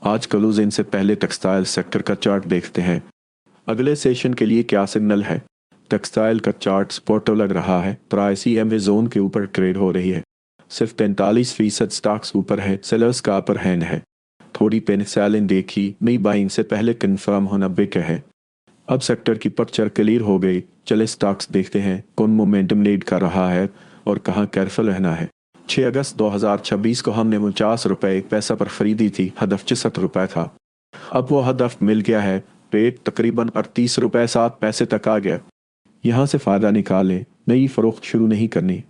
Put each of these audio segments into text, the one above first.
आज क्लोजिंग से पहले टेक्सटाइल सेक्टर का चार्ट देखते हैं। अगले सेशन के लिए क्या सिग्नल है? टेक्सटाइल का चार्ट सपोर्टिव लग रहा है। प्राइस ईएमए जोन के ऊपर ट्रेड हो रही है। सिर्फ 43% स्टॉक्स ऊपर है। सेलर्स का अपर हैंड है। थोड़ी पेन सेलिंग देखी, नई बाइंग से पहले कंफर्म होना बिक है। अब सेक्टर की पिक्चर क्लियर हो गई। चले स्टॉक्स देखते हैं कौन मोमेंटम लीड कर रहा है और कहाँ केयरफुल रहना है। 6 अगस्त 2026 को हमने 49 रुपये एक पैसा पर खरीदी थी। हदफ 66 रुपये था। अब वो हदफ मिल गया है। रेट तकरीबन 38 रुपये 7 पैसे तक आ गया। यहाँ से फ़ायदा निकालें, नई फ़रोख्त शुरू नहीं करनी।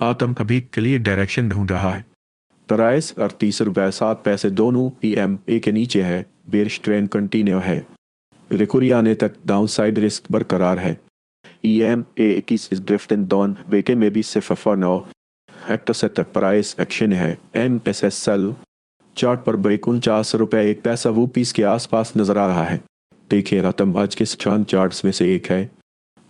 आतम अभी क्लियर डायरेक्शन ढूंढ रहा है। प्राइस 38 रुपये 7 पैसे दोनों EMA के नीचे है। बेरिश ट्रेंड कंटिन्यू है। रिकवरी आने तक डाउनसाइड रिस्क बरकरार है। EMA 21 इज ड्रिफ्टिंग डाउन, वेटे में भी सिर्फ for now. Hector setup price action है। MSSL चार्ट पर ब्रेक 49 रुपये एक पैसा वो पीस के आसपास नजर आ रहा है। देखिए रतम आज के स्ट्रॉन्ग चार्ट्स में से एक है।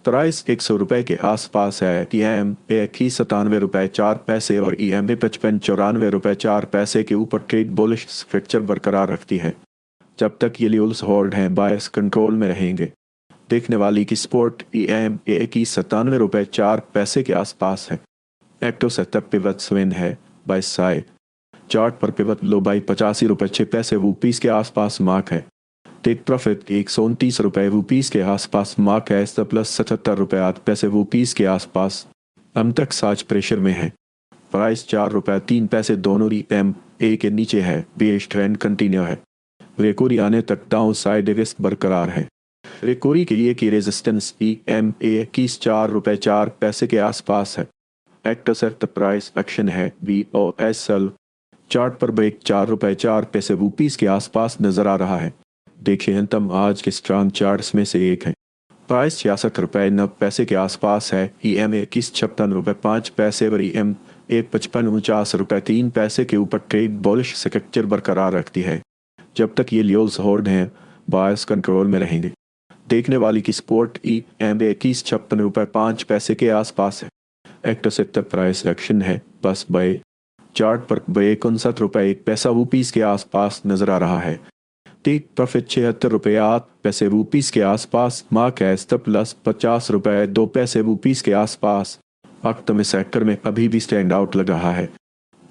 प्राइस 100 रुपये के आसपास है। EMA 97 रुपये 4 पैसे और EMA 55 रुपये 4 पैसे के ऊपर ट्रेड बुलिश फ्रैक्चर बरकरार रखती है। जब तक ये लेवल्स होल्ड हैं, बायर्स कंट्रोल में रहेंगे। देखने वाली की सपोर्ट EMA 97 रुपये 4 पैसे के आसपास है। एक्टिव सेटअप पिवट स्विंग है बाय साइड। चार्ट पर पिवट लो बाई 85 रुपये 6 पैसे रूपीस के आसपास मार्क है। टेक प्रॉफिट 129 रुपये रूपीस के आसपास मार्क है। प्लस 77 रुपये 8 पैसे रूपीस के आसपास अब तक साज प्रेशर में है। प्राइस 4 रुपये 3 पैसे दोनों EMA के नीचे है। बेरिश ट्रेंड कंटिन्यू है। रिकवरी आने तक डाउन साइड रिस्क बरकरार है। रिकवरी के लिए की रेजिस्टेंस EMA 21 4 रुपये 4 पैसे के आसपास है। एक्टर सेट प्राइस एक्शन है। VOSL चार्ट पर ब्रेक 4 रुपये 4 पैसे रूपीस के आसपास नजर आ रहा है। देखिए अंतम आज के स्ट्रॉन्ग चार्ट्स में से एक है। प्राइस 66 रुपये 9 पैसे के आसपास है। EMA 21 56 रुपये 5 पैसे और EMA 55 49 रुपये 3 पैसे के ऊपर ट्रेड बुलिश स्ट्रक्चर बरकरार रखती है। जब तक ये लेवल्स होल्ड हैं, बायर्स कंट्रोल में रहेंगे। देखने वाली की सपोर्ट EMA 21 56 रुपये 5 पैसे के आसपास है। एक्टर सेक्टर प्राइस एक्शन है बस बाय। चार्ट पर ब्रेक 59 रुपये 1 पैसा रूपीस के आसपास नजर आ रहा है। टेक प्रॉफिट 76 रुपये 8 पैसे रूपीस के आसपास मार्क है। प्लस 50 रुपये 2 पैसे रूपीस के आसपास वक्त में सेक्टर में अभी भी स्टैंड आउट लग रहा है।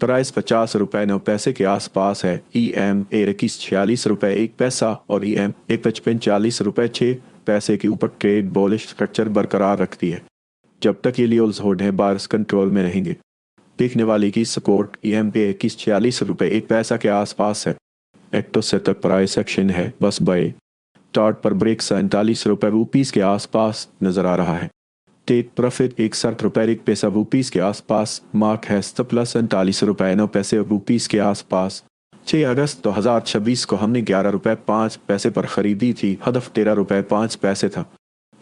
प्राइस 50 रुपये 9 पैसे के आसपास है। EMA 21 46 रुपये 1 पैसा और EMA 55 40 रुपये 6 पैसे के ऊपर ट्रेड बुलिश स्ट्रक्चर बरकरार रखती है। जब तक ये लेवल्स होल्ड हैं, बायर्स कंट्रोल में रहेंगे। देखने वाली की सपोर्ट EMA 21 46 रुपये 1 पैसा के आसपास है। एक्टो सेटअप प्राइस एक्शन है बस बाय। चार्ट पर ब्रेक 47 रुपये रूपीस के आसपास नजर आ रहा है। टेक प्रॉफिट 61 रुपये 1 पैसा रूपीस के आसपास मार्क है। प्लस 39 रुपये 9 पैसे रूपीस के आसपास 6 अगस्त 2026 को हमने 11 रुपये 5 पैसे पर खरीदी थी। हदफ 13 रुपये 5 पैसे था।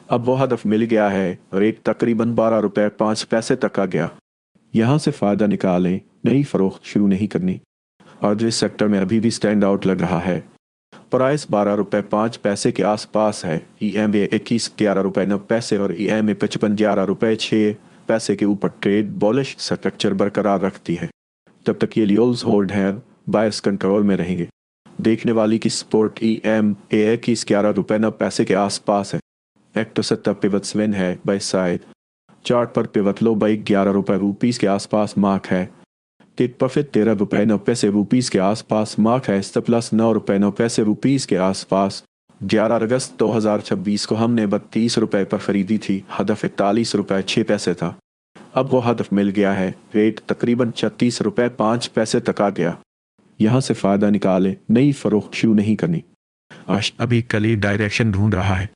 अब वो हदफ मिल गया है। रेट तकरीबन 12 रुपये 5 पैसे तक आ गया। यहाँ से फ़ायदा निकालें, नई फ़रोख्त शुरू नहीं करनी। और जिस सेक्टर में अभी भी स्टैंड आउट लग रहा है, प्राइस 12 रुपये 5 पैसे के आसपास है। EMA 21 11 रुपये 9 पैसे और EMA 55 11 रुपये 6 पैसे के ऊपर ट्रेड बुलिश स्ट्रक्चर बरकरार रखती है। जब तक ये लेवल्स होल्ड हैं, बायर्स कंट्रोल में रहेंगे। देखने वाली की सपोर्ट EMA 21 11 रुपये 9 पैसे के आसपास है। एक्टर सेटअप पिवट स्विंग है बाय साइड। चार्ट पर पिवट लो बाई 11 रुपये रूपीस के आसपास मार्क है। टेक प्रॉफिट 13 रुपये 9 पैसे रूपीस के आसपास मार्क है। प्लस 9 रुपये 9 पैसे रूपीस के आसपास 11 अगस्त 2026 को हमने 32 रुपये पर खरीदी थी। हदफ 41 रुपये 6 पैसे था। अब वो हदफ मिल गया है। रेट तकरीबन 36 रुपये 5 पैसे तक आ गया। यहाँ से फ़ायदा निकाले, नई फ़रोख्त शुरू नहीं करनी। आज अभी कली डायरेक्शन ढूंढ रहा है।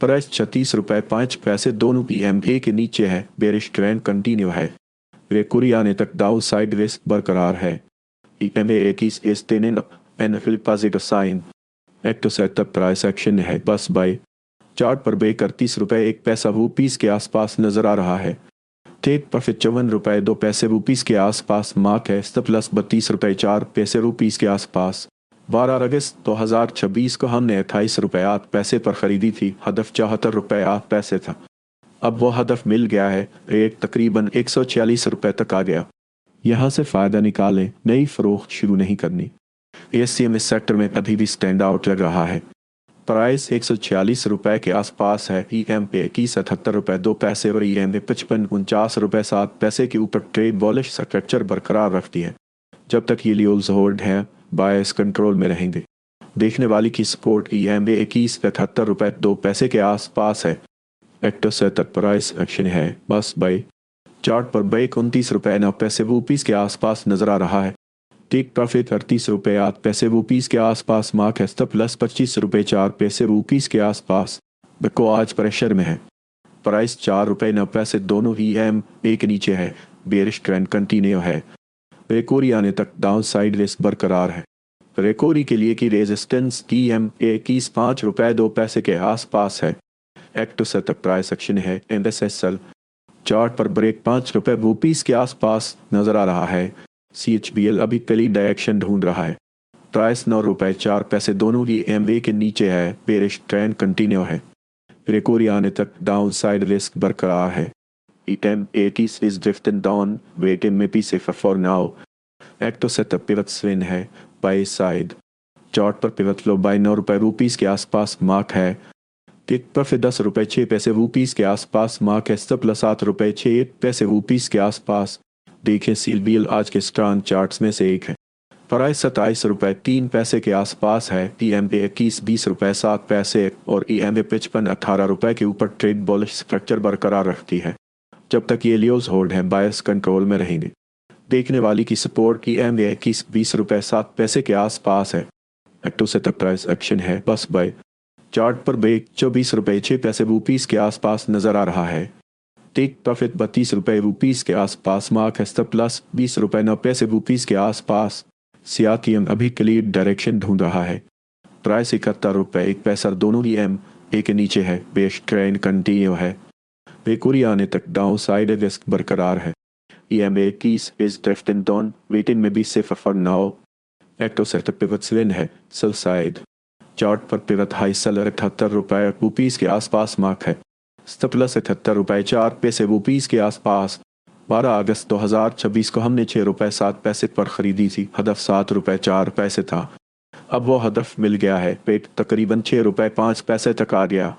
प्राइस 36 रुपये 5 पैसे दोनों EMA के नीचे है। बेरिश ट्रेंड कंटिन्यू है। रिकवरी आने तक डाउन साइड रिस्क बरकरार है। EMA 21 is still in positive sign. Active setup price action है बस बाय। चार्ट पर ब्रेक 38 रुपये 1 पैसा रूपीस के आसपास नजर आ रहा है। टेक प्रॉफिट 54 रुपये 2 पैसे रूपीस के आसपास मार्क है। प्लस 32 रुपये 4 पैसे रूपीस के आसपास 12 अगस्त 2026 को हमने 28 रुपये 8 पैसे पर खरीदी थी। हदफ 74 रुपये 8 पैसे था। अब वो हदफ मिल गया है। रेट तकरीबन 146 रुपये तक आ गया। यहाँ से फ़ायदा निकालें, नई फ़रोख्त शुरू नहीं करनी। एसीएम इस सेक्टर में अभी भी स्टैंड आउट लग रहा है। प्राइस 146 रुपए के आसपास है। ईएम पे 21.78 रुपए 2 पैसे और ईएम पे 55.49 रुपए 7 पैसे के ऊपर ट्रेड बॉलिश स्ट्रक्चर बरकरार रखती है। जब तक ये लियोल्स होल्ड हैं, बायर्स कंट्रोल में रहेंगे। देखने वाली की सपोर्ट ईएम पे 21.78 रुपए 2 पैसे के आसपास है। एक्टर से तक प्राइस एक्शन है बस बाई। चार्ट पर बाई 29 रुपए 9 पैसे के आसपास नजर आ रहा है। टेक प्रॉफिट 38 रुपए 8 पैसे के आसपास मार्क है। प्लस 25 रुपए 4 पैसे के आसपास बिको आज प्रेशर में है। प्राइस 4 रुपए 9 पैसे दोनों ही एम ए के नीचे है। बेरिश ट्रेंड कंटिन्यू है। रेकोरी आने तक डाउन साइड रिस्क बरकरार है। रेकोरी के लिए की रेजिस्टेंस टी एम ए 5 रुपए 2 पैसे के आसपास है। एक्टो से तक प्राइस एक्शन है। एनएसएसएल चार्ट पर ब्रेक 5 रुपए के आसपास नजर आ रहा है। CHBL अभी पहली डायरेक्शन ढूंढ रहा है। प्राइस 9 रुपए 4 पैसे दोनों ही MA के नीचे है। बेरिश ट्रेंड कंटिन्यू है। रिकवरी आने तक डाउन साइड रिस्क बरकरार है। ETEM 80s is drifting down, waiting maybe safer for now. एक्टो सेटअप पिवट स्विंग है बाई साइड। चार्ट पर पिवट फ्लो बाई 9 रुपए के आसपास मार्क है। टिक पर फिर 10 रुपए 6 पैसे के आसपास मार्क है। प्लस 7 रुपए 6 पैसे के आसपास। देखें CBL आज के स्ट्रॉन्ग चार्ट्स में से एक है। प्राइस 27 रुपए 3 पैसे के आसपास है। TM पे 21 20 रुपए 7 पैसे और EM पे 55 18 रुपए के ऊपर ट्रेड बॉलिश स्ट्रक्चर बरकरार रखती है। जब तक ये लियोस होल्ड हैं, बायर्स कंट्रोल में रहेंगे। देखने वाली की सपोर्ट EM 21 20 रुपए 7 पैसे के आसपास है। एक्टो से तक प्राइस एक्शन है बस बाय। चार्ट पर ब्रेक 24 रुपए 6 पैसे के आसपास नजर आ रहा है। टेक प्रॉफिट 32 रुपए के आसपास मार्क है। प्लस 20 रुपए 9 पैसे के आसपास। CRTM अभी क्लियर डायरेक्शन ढूंढ रहा है। प्राइस 71 रुपए 1 पैसा दोनों ही MA के नीचे है। बेस ट्रेंड कंटिन्यू है। बेकुरी आने तक डाउन साइड रिस्क बरकरार है। EMA 21 is drifting down, waiting में बी safer for now. Ecto setup pivot swing है सेल साइड। चार्ट पर पिवट हाई सेलर 78 रुपए के आसपास मार्क है। प्लस 78 रुपए 4 पैसे के आसपास। 12 अगस्त 2026 को हमने 6 रुपए 7 पैसे पर खरीदी थी। हदफ 7 रुपए 4 पैसे था। अब वो हदफ मिल गया है। पेट तकरीबन 6 रुपए 5 पैसे तक आ गया।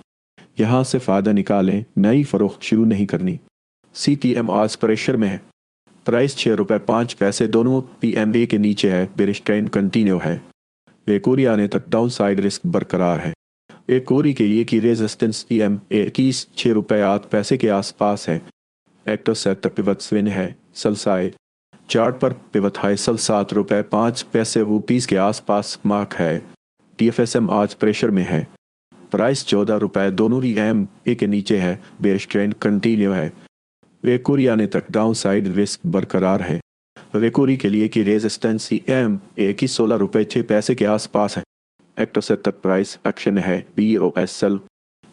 यहाँ से फायदा निकालें, नई फरोख्त शुरू नहीं करनी। CTM आज प्रेशर में है। प्राइस 6 रुपए 5 पैसे दोनों PMA के नीचे है। बेरिश ट्रेंड कंटिन्यू है। वेकोरी आने तक डाउन साइड रिस्क बरकरार है। वेकोरी के लिए की रेजिस्टेंस EMA 6 रुपए 8 पैसे के आसपास है। एक्टो सेट पिवट स्विंग है सेल साइड। चार्ट पर पिवट हाई सेल 7 रुपए 5 पैसे के आसपास मार्क है। TFSM आज प्रेशर में है। प्राइस 14 रुपए दोनों ही MA के नीचे है। बेरिश ट्रेंड कंटिन्यू है। वेकोरी आने तक डाउन साइड रिस्क बरकरार है। वेकोरी के लिए की रेजिस्टेंस EMA 16 रुपए 6 पैसे के आसपास है। एक्टो से तक प्राइस एक्शन है BOSL।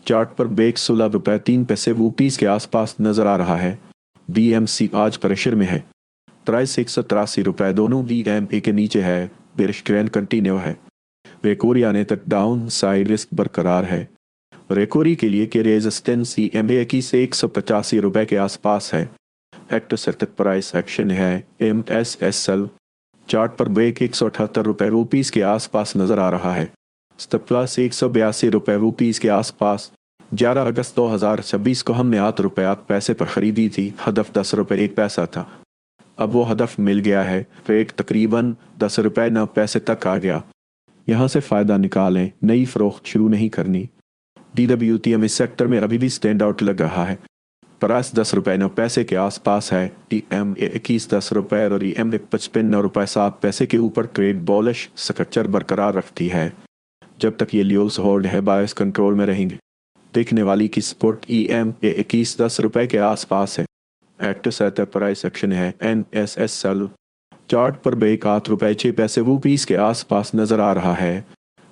चार्ट पर बेक 16 रुपए 3 पैसे के आसपास नजर आ रहा है। BMC आज प्रेशर में है। प्राइस 183 रुपए दोनों BMA के नीचे है। बेरिश ट्रेंड कंटिन्यू है। वेकोरी आने तक डाउन साइड रिस्क बरकरार है। रेकोरी के लिए के रेजिस्टेंस EMA 185 रुपए के आसपास है। एक्टो से तक प्राइस एक्शन है MSSL। चार्ट पर ब्रेक 178 रुपए के आसपास नजर आ रहा है। प्लस 182 रुपए के आसपास। 11 अगस्त 2026 को हमने 8 रुपए 8 पैसे पर खरीदी थी। हदफ 10 रुपए 1 पैसा था। अब वो हदफ मिल गया है। रेट तकरीबन 10 रुपए 9 पैसे तक आ गया। यहाँ से फायदा निकालें, नई फरोख्त शुरू नहीं करनी। DWTM इस सेक्टर में अभी भी स्टैंड आउट लग रहा है। प्राइस 10 रुपए 9 पैसे के आसपास है। TMA 21 10 रुपए और EMA 55 रुपए 7 पैसे के ऊपर ट्रेड बॉलिश स्ट्रक्चर बरकरार रखती है। जब तक ये लियोस होल्ड है, बायर्स कंट्रोल में रहेंगे। देखने वाली की सपोर्ट EMA 21 10 रुपए के आसपास है। एक्टिव सेटअप प्राइस एक्शन है NSSL। चार्ट पर ब्रेक 8 रुपए 6 पैसे के आसपास नजर आ रहा है।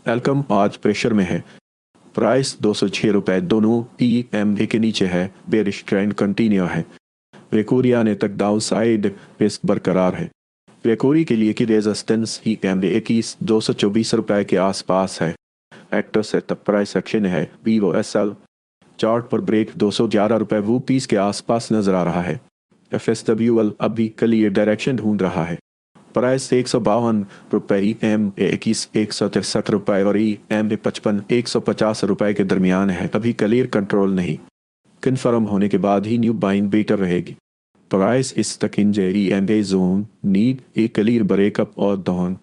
एल्कम आज प्रेशर में है। प्राइस 206 रुपए दोनों EMA के नीचे है। बेरिश ट्रेंड कंटिन्यू है। वेकोरी आने तक डाउन साइड रिस्क बरकरार है। वेकोरी के लिए की रेजिस्टेंस EMA 21 224 रुपए के आसपास है। एक्टर सेटअप प्राइस एक्शन है BOSL। चार्ट पर ब्रेक 211 रुपए के आसपास नजर आ रहा है। FSWL अभी क्लियर डायरेक्शन ढूंढ रहा है। प्राइस ₹152, EM21 ₹163 और EM55 ₹150 के दरमियान है। अभी क्लियर कंट्रोल नहीं, कन्फर्म होने के बाद ही न्यू बाइंग बेटर रहेगी। प्राइस इस तक in EMA zone need a clear breakup और down.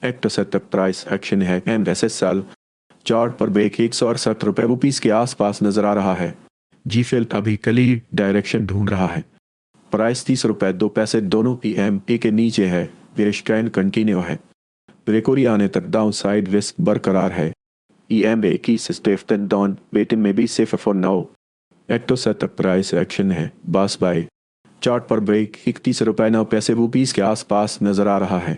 Act setup price action है। MSSL चार्ट पर ब्रेक ₹168 के आसपास नजर आ रहा है। जीफेल अभी क्लियर डायरेक्शन ढूंढ रहा है। प्राइस ₹30.02 दोनों EMA के नीचे है। बेरिश ट्रेंड कंटिन्यू है। रिकवरी आने तक डाउन साइड रिस्क बरकरार है। EMA की स्टेफन डाउन वेटिंग में भी safe for now. Ecto setup price action है। बास बाय चार्ट पर ब्रेक ₹31.09 के आसपास नजर आ रहा है।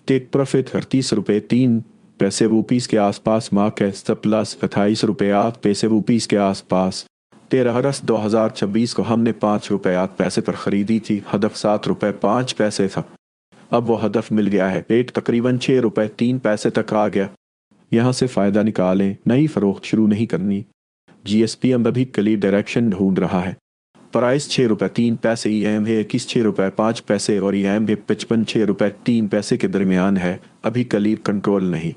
टेक प्रॉफिट ₹38.03 के आसपास मार्क है। स्टॉप लॉस ₹28.08 के आसपास। 13 अगस्त 2026 को हमने ₹5 पर खरीदी थी। हदफ ₹7.05 था। अब वो हदफ मिल गया है। रेट तकरीबन ₹6.03 तक आ गया। यहाँ से फ़ायदा निकालें। नई फरोख्त शुरू नहीं करनी। GSPM अभी क्लियर डायरेक्शन ढूंढ रहा है। प्राइस ₹6.03, EMA ₹6.05 और EMA 55 ₹6.03 के दरमियान है। अभी क्लियर कंट्रोल नहीं,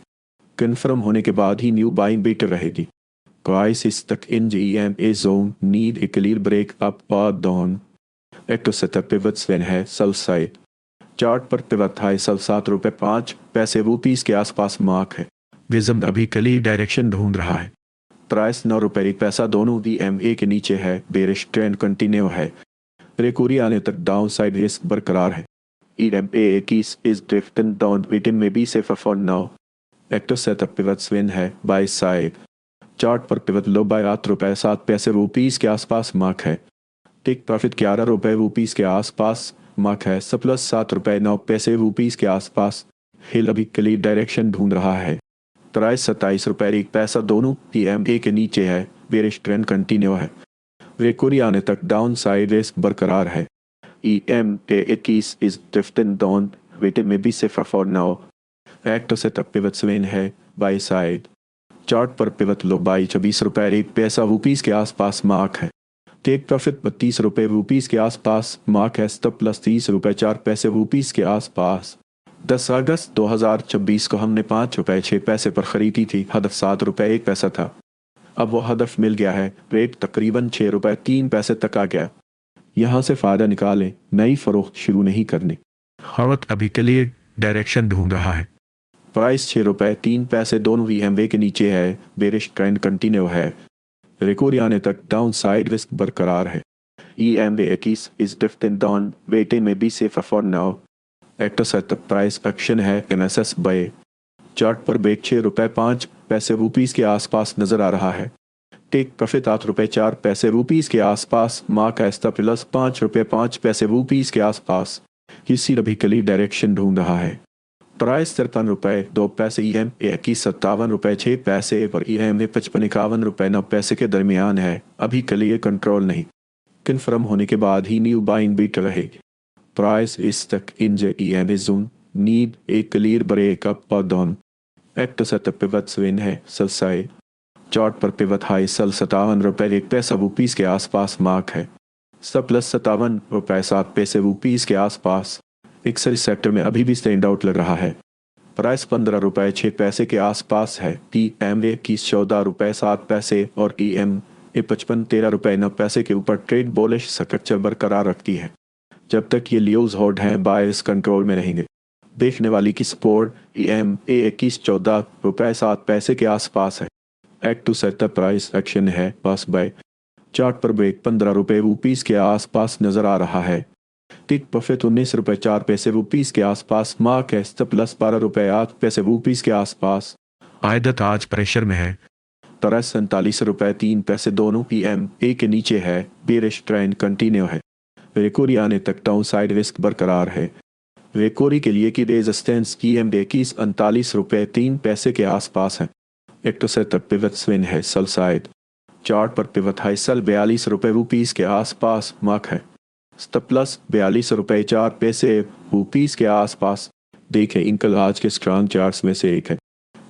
कन्फर्म होने के बाद ही न्यू बाइंग बेटर रहेगी। प्राइस इस तक in EMA zone need a clear break up और down. Ecto setup pivot swing है। सेल साइड चार्ट पर पिवट हाई सेल ₹7.05 के आसपास मार्क है। विजम अभी क्लियर डायरेक्शन ढूंढ रहा है। प्राइस ₹9 दोनों EMA के नीचे है। बेरिश ट्रेंड कंटिन्यू है। रिकवरी आने तक डाउन साइड रिस्क बरकरार है। EMA 21 is drifting down waiting में भी safe for now. Ecto setup pivot swing है। बाय साइड चार्ट पर पिवट लो बाय ₹8.07 के आसपास मार्क है। टेक प्रॉफिट ₹11 के आसपास मार्क है। सप्लस ₹7.09 के आसपास। हिल अभी क्लियर डायरेक्शन ढूंढ रहा है। प्राइस ₹27.01 दोनों EMA के नीचे है। बेरिश ट्रेंड कंटिन्यू है। रिकवरी आने तक डाउन साइड रिस्क बरकरार है। EMA 21 is drifting down waiting में भी safe for now. Ecto setup pivot swing है। बाय साइड चार्ट पर पिवट लो बाय ₹26.01 के आसपास मार्क है। टेक प्रॉफिट ₹32 के आसपास मार्क है। स्टॉप प्लस ₹30.04 के आसपास। 10 अगस्त 2026 को हमने ₹5.06 पर खरीदी थी। हदफ ₹7.01 था। अब वो हदफ मिल गया है। रेट तकरीबन ₹6.03 तक आ गया। यहाँ से फ़ायदा निकालें। नई फरोख्त शुरू नहीं करनी। हवत अभी के लिए डायरेक्शन ढूंढ रहा है। प्राइस ₹6.03 दोनों EMA के नीचे है। बेरिश ट्रेंड कंटिन्यू है। रिकवरी आने तक डाउन साइड रिस्क बरकरार है। EMA 21 is drifting down waiting में बी safe for now. Ecto setup price action है। NSS बाय चार्ट पर ब्रेक ₹6.05 के आसपास नजर आ रहा है। टेक प्रॉफिट ₹8.04 के आसपास मार्क है। स्टॉप लॉस ₹5.05 के आसपास। किसी अभी क्लियर डायरेक्शन ढूंढ रहा है। प्राइस ₹53.02, EMA 21 ₹57.06 और EMA 55 के दरमियान है। अभी क्लियर कंट्रोल नहीं, कन्फर्म होने के बाद ही न्यू बाइंग बेटर रहेगी। प्राइस इस तक in EMA zone need a clear breakup और down. Ecto setup pivot swing है। सेल साइड चार्ट पर पिवट हाई सेल ₹57.01 के आसपास मार्क है। सब प्लस ₹57.07 के आसपास। एक्सरी सेक्टर में अभी भी स्टैंड आउट लग रहा है। प्राइस ₹15.06 के आसपास है। EMA 21 ₹14.07 और EMA 55 ₹13.09 के ऊपर ट्रेड बोलिश स्ट्रक्चर बरकरार रखती है। जब तक ये ल्यूज होल्ड हैं बायर्स कंट्रोल में रहेंगे। देखने वाली की सपोर्ट EMA 21 ₹14.07 के आसपास है। एक्ट टू सेटअप प्राइस एक्शन है। पास बाय चार्ट पर ब्रेक ₹15 के आसपास नजर आ रहा है। टिक प्रॉफिट ₹19.04 के आसपास मार्क है। स्टॉप लॉस ₹12.08 के आसपास। आयदत आज प्रेशर में है। ₹47.03 दोनों EMA के नीचे है। बेरिश ट्रेंड कंटिन्यू है। रिकवरी आने तक डाउन साइड रिस्क बरकरार है। रिकवरी के लिए की रेजिस्टेंस EMA 21 ₹39.03 के आसपास है। एक्टो सेटअप पिवट स्विन है। सेल साइड चार्ट पर पिवट हाई सेल ₹42 के आसपास मार्क है। स्टॉप लॉस ₹42.04 के आसपास। देखें इनकल आज के स्ट्रॉन्ग चार्ट्स में से एक है।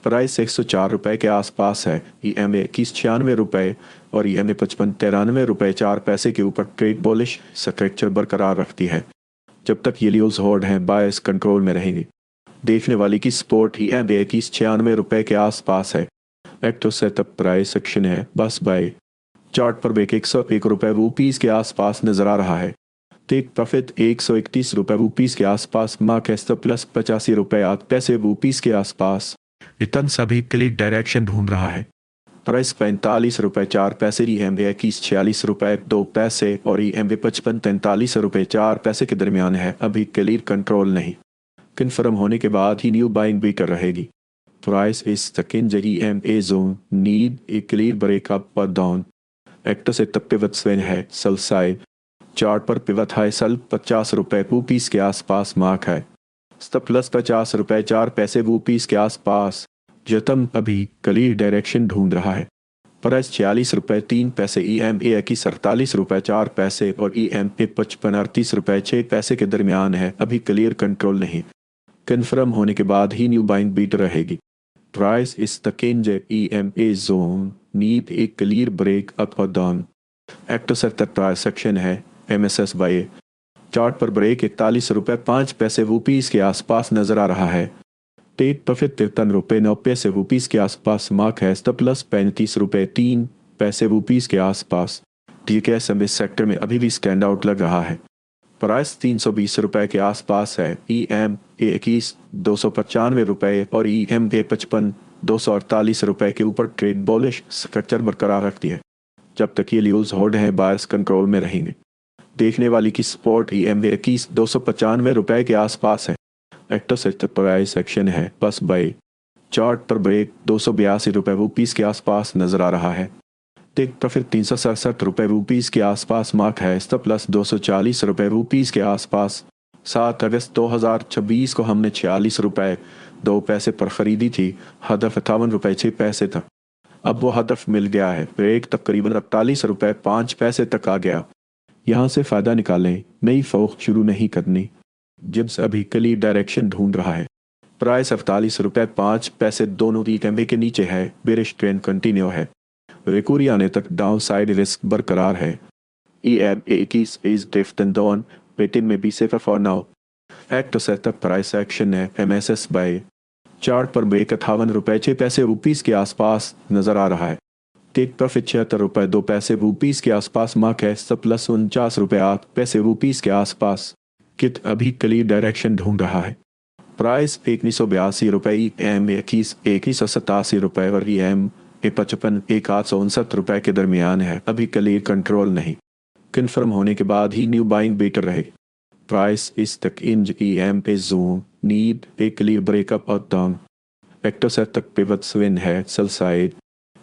प्राइस ₹104 के आसपास है। EMA 21 ₹96 और EMA 55 ₹93.04 के ऊपर ट्रेड बोलिश स्ट्रक्चर बरकरार रखती है। जब तक ये लीव्स होल्ड हैं बायर्स कंट्रोल में रहेंगे। देखने वाली की स्पोर्ट ही एम 91 के आसपास है। एक्टिव सेटअप प्राइस सेक्शन है बस बाय। चार्ट पर बेक 101 रुपये रुपीज़ के आसपास नजर आ रहा है। टेक प्रॉफिट 131 रुपये रुपीज़ के आसपास, मार्क एस प्लस 85 रुपये 8 पैसे रुपीज़ के आसपास। रिटर्न सभी क्लिक डायरेक्शन ढूंढ रहा है। प्राइस 45 रुपये 4 पैसे, ई एम 46 रुपये 2 पैसे और ई एम 55 रुपये 4 पैसे के दरमियान है। अभी क्लियर कंट्रोल नहीं, कन्फर्म होने के बाद ही न्यू बाइंग भी कर रहेगी। प्राइस इस second EMA zone, need a clear breakup पर डाउन। एक्टर से तब पिवट स्विंग है सेल साइड। चार्ट पर पिवट हाई सेल 50 रुपये रुपीज़ के आसपास मार्क है। स्टॉप प्लस 50 रुपये 4 पैसे रुपीज़ के आसपास। जतम अभी क्लियर डायरेक्शन ढूंढ रहा है। प्राइस 46 रुपये 3 पैसे, EMA की 47 रुपये 4 पैसे और EMA 55 रुपये 6 पैसे के दरमियान है। अभी क्लियर कंट्रोल नहीं, कन्फर्म होने के बाद ही न्यू बाइंग बीट रहेगी। प्राइस इस तकेंज EMA zone, need a clear break up और down. Actor sector price section है MSS बाय। चार्ट पर ब्रेक 41 रुपये 5 पैसे रुपीज़ के आसपास नजर आ रहा है। टेक प्रॉफिट 53 रुपये 9 पैसे रुपीज़ के आसपास मार्क है। स्टॉप प्लस 35 रुपये 3 पैसे रुपीज़ के आसपास। DKSM इस सेक्टर में अभी भी स्टैंड आउट लग रहा है। प्राइस 320 रुपये के आसपास है। EMA 21 295 रुपये और EMA 55 248 रुपये के ऊपर ट्रेड बॉलिश स्ट्रक्चर बरकरार रखती है। जब तक ये लीव्स होल्ड हैं बायर्स कंट्रोल में रहेंगे। देखने वाली की सपोर्ट EMA 21 295 रुपये के आसपास है। एक्टर सेक्टर प्राइस सेक्शन है बस बाय। चार्ट पर ब्रेक 282 रुपये रुपीज़ के आसपास नजर आ रहा है। टेक प्रॉफिट 367 रुपये रुपीज़ के आसपास मार्क है। स्टॉप प्लस 240 रुपये रुपीज़ के आसपास। 7 अगस्त 2026 को हमने 46 रुपये 2 पैसे पर ख़रीदी थी। हदफ 58 रुपये 6 पैसे था। अब वो हदफ मिल गया है। ब्रेक तकरीबन 48 रुपये 5 पैसे तक आ गया। यहाँ से फ़ायदा निकालें, नई फ़ौक शुरू नहीं करनी। जिब्स अभी क्लियर डायरेक्शन ढूंढ रहा है। प्राइस 48 रुपये 5 पैसे दोनों EMA के नीचे है। बेरिश ट्रेंड कंटिन्यू है। रिकवरी आने तक डाउन साइड रिस्क बरकरार है। EMA 21 is drifting down, waiting में बी safer for now. Act setup price action है MSS बाय। चार्ट पर ब्रेक 58 रुपये 6 पैसे रुपीज़ के आसपास नजर आ रहा है। टेक प्रॉफिट 76 रुपये 2 पैसे रुपीज़ के आसपास मार्क है। सब प्लस 49 रुपये 8 पैसे रुपीज़ के आसपास। किट अभी क्लियर डायरेक्शन ढूंढ रहा है। प्राइस 1982 रुपये, EMA 2187 रुपये और EMA 55 1859 रुपये के दरमियान है। अभी क्लियर कंट्रोल नहीं, कन्फर्म होने के बाद ही न्यू बाइंग बेटर रहेगी। प्राइस इस तक इंज EMA zone, need a clear breakup और डाउन। एक्टर से तक पिवट स्विन है सेल साइड।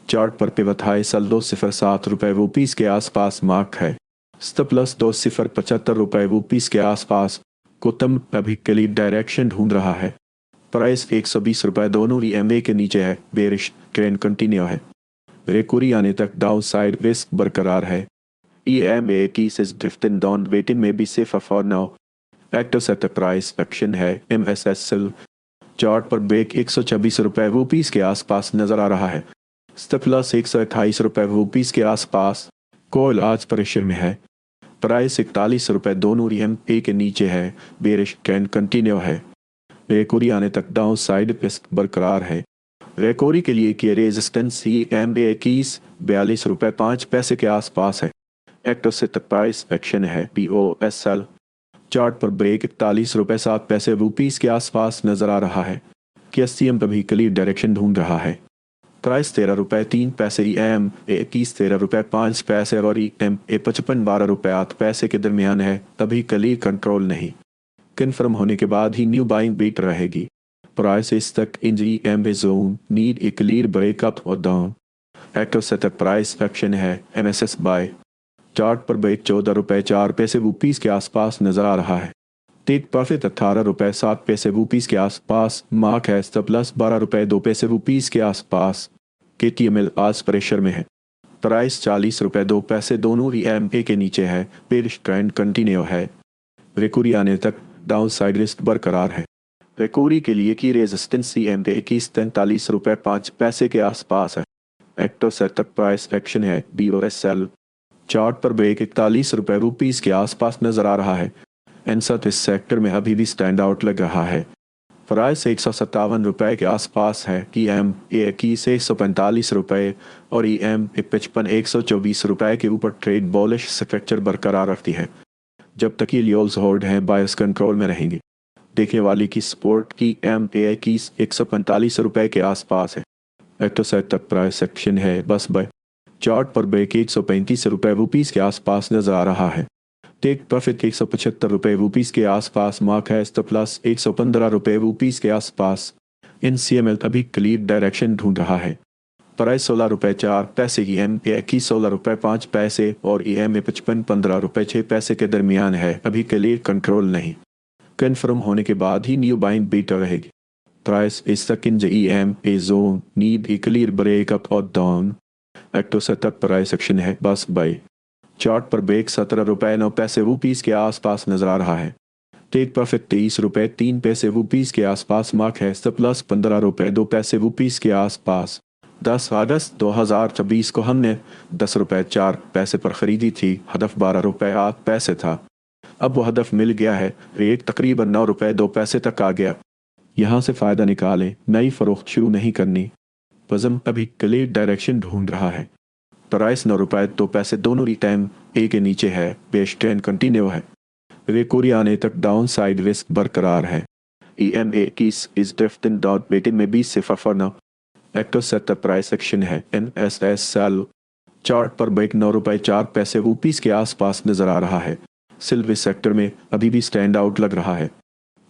चार्ट पर पिवट हाई सेल 207 रुपये रुपीज़ के आसपास मार्क है। स्टॉप प्लस 2075 रुपये रुपीज़ के आसपास। कोतम अभी क्लियर डायरेक्शन ढूंढ रहा है। प्राइस 120 रुपये दोनों EMA के नीचे है। बेरिश ट्रेंड कंटिन्यू है। रिकवरी आने तक डाउन साइड रिस्क बरकरार है। EMA 21 is drifting down, waiting में बी safer for now. Active setup price action है MSS सेल। चार्ट पर ब्रेक 126 रुपये रुपीज़ के आसपास नजर आ रहा है। स्टॉप प्लस 128 रुपये रुपीज़ के आसपास। कॉल आज प्रेशर में है। प्राइस 41 रुपये दोनों EMA के नीचे है। बेरिश ट्रेंड कंटिन्यू है। रिकवरी आने तक डाउन साइड रिस्क बरकरार है। रिकवरी के लिए की रेजिस्टेंस EMA 21 42 रुपये 5 पैसे के आसपास है। एक्टर से तक प्राइस एक्शन है POSL। चार्ट पर ब्रेक 41 रुपये 7 पैसे रुपीज़ के आसपास नजर आ रहा है। KSTM पर भी क्लियर डायरेक्शन ढूंढ रहा है। प्राइस 13 रुपये 3 पैसे, EMA 21 13 रुपये 5 पैसे और EMA 55 12 रुपये 8 पैसे के दरमियान है। तभी क्लियर कंट्रोल नहीं, कन्फर्म होने के बाद ही न्यू बाइंग बीट रहेगी। प्राइस इस तक इंज EMA zone, need a clear breakup और down. Active setup price action है MSS बाय। चार्ट पर ब्रेक 14 रुपये 4 पैसे रुपीज़ के आसपास नजर आ रहा है। टेक प्रॉफिट 18 रुपये 7 पैसे रुपीज़ के आसपास मार्क है। स्टॉप प्लस 12 रुपये 2 पैसे रुपीज़ के आसपास। KTML आज प्रेशर में है। प्राइस 40 रुपये 2 पैसे दोनों EMA के नीचे है। बेरिश ट्रेंड कंटिन्यू है। रिकवरी आने तक डाउन साइड रिस्क बरकरार है। रिकवरी के लिए की रेजिस्टेंस EMA 21 43 रुपये 5 पैसे के आसपास है। एक्टर सेटअप प्राइस एक्शन है BOSL। चार्ट पर ब्रेक 41 रुपये रुपीज़ के आसपास नजर आ रहा है। एनसत इस सेक्टर में अभी भी स्टैंड आउट लग रहा है। प्राइस 157 रुपये के आसपास है। EM21 145 रुपये और EM55 124 रुपये के ऊपर ट्रेड बॉलिश स्ट्रक्चर बरकरार रखती है। जब तक ये लियोल्स होल्ड हैं बायर्स कंट्रोल में रहेंगे। देखने वाली की सपोर्ट की EM21 145 रुपये के आसपास है। एक्टोसेट तक प्राइस सेक्शन है बस बाय। चार्ट पर ब्रेक 135 रुपये रुपीज़ के आसपास नजर आ रहा है। टेक प्रॉफिट 175 रुपये रुपीज़ के आसपास मार्क है। स्टॉप लॉस 115 रुपये रुपीज़ के आसपास। इन CML अभी क्लियर डायरेक्शन ढूंढ रहा है। प्राइस 16 रुपये 4 पैसे की EM21 16 रुपये 5 पैसे और EM55 15 रुपये 6 पैसे के दरमियान है। अभी क्लियर कंट्रोल नहीं। कन्फर्म होने के बाद ही न्यू बाइंग बीटर रहेगी। प्राइस इस तक in EMA zone need a clear breakup और डाउन। एक्टोसेट तक प्राइस सेक्शन है बस बाय। चार्ट पर ब्रेक 17 रुपये 9 पैसे रुपीज़ के आसपास नजर आ रहा है। टेक प्रॉफिट 23 रुपये 3 पैसे रुपीज़ के आसपास मार्क है। स्टॉप लॉस 15 रुपये 2 पैसे रुपीज़ के आसपास। 10 अगस्त 2024 को हमने 10 रुपये 4 पैसे पर ख़रीदी थी। हदफ 12 रुपये 8 पैसे था। अब वो हदफ मिल गया है। रेट तकरीबन 9 रुपये 2 पैसे तक आ गया। यहाँ से फ़ायदा निकालें। नई फ़रोख्त शुरू नहीं करनी। वज़न अभी क्लियर डायरेक्शन ढूंढ रहा है। प्राइस 9 रुपये 2 पैसे दोनों टाइम ए के नीचे है। बेस ट्रेंड कंटिन्यू है। रिकवरी आने तक डाउन साइड रिस्क बरकरार है। EM21 is drifting down waiting में 20 से फॉर नाउ। एक्टोसेट प्राइस सेक्शन है NSS सेल। चार्ट पर ब्रेक 9 रुपये 4 पैसे रुपीज़ के आसपास नजर आ रहा है। सिल्वर सेक्टर में अभी भी स्टैंड आउट लग रहा है।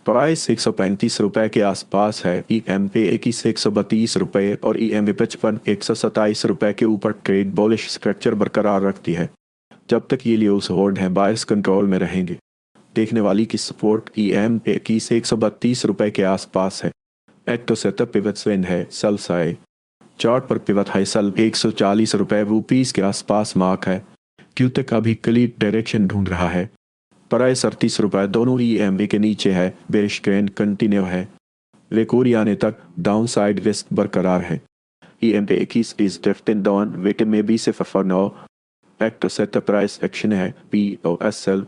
प्राइस 135 रुपये के आसपास है। EM21 132 रुपये और EM55 127 रुपये के ऊपर ट्रेड बॉलिश स्ट्रक्चर बरकरार रखती है। जब तक ये लियोल्स होल्ड हैं बायर्स कंट्रोल में रहेंगे। देखने वाली की सपोर्ट EM21 132 रुपये के आसपास है। एक्टोसेट पिवट स्विंग है सेल साइड। चार्ट पर पिवट हाई सेल 140 रुपये रुपीज़ के आसपास मार्क है। क्यू तक अभी क्लियर डायरेक्शन ढूंढ रहा है। प्राइस 38 रुपये दोनों EMA के नीचे है। बेरिश ट्रेंड कंटिन्यू है। रिकवरी आने तक डाउन साइड रिस्क बरकरार है। EM21 is drifting down waiting में 20 से फॉर नाउ। एक्टोसेट प्राइस एक्शन है POSL।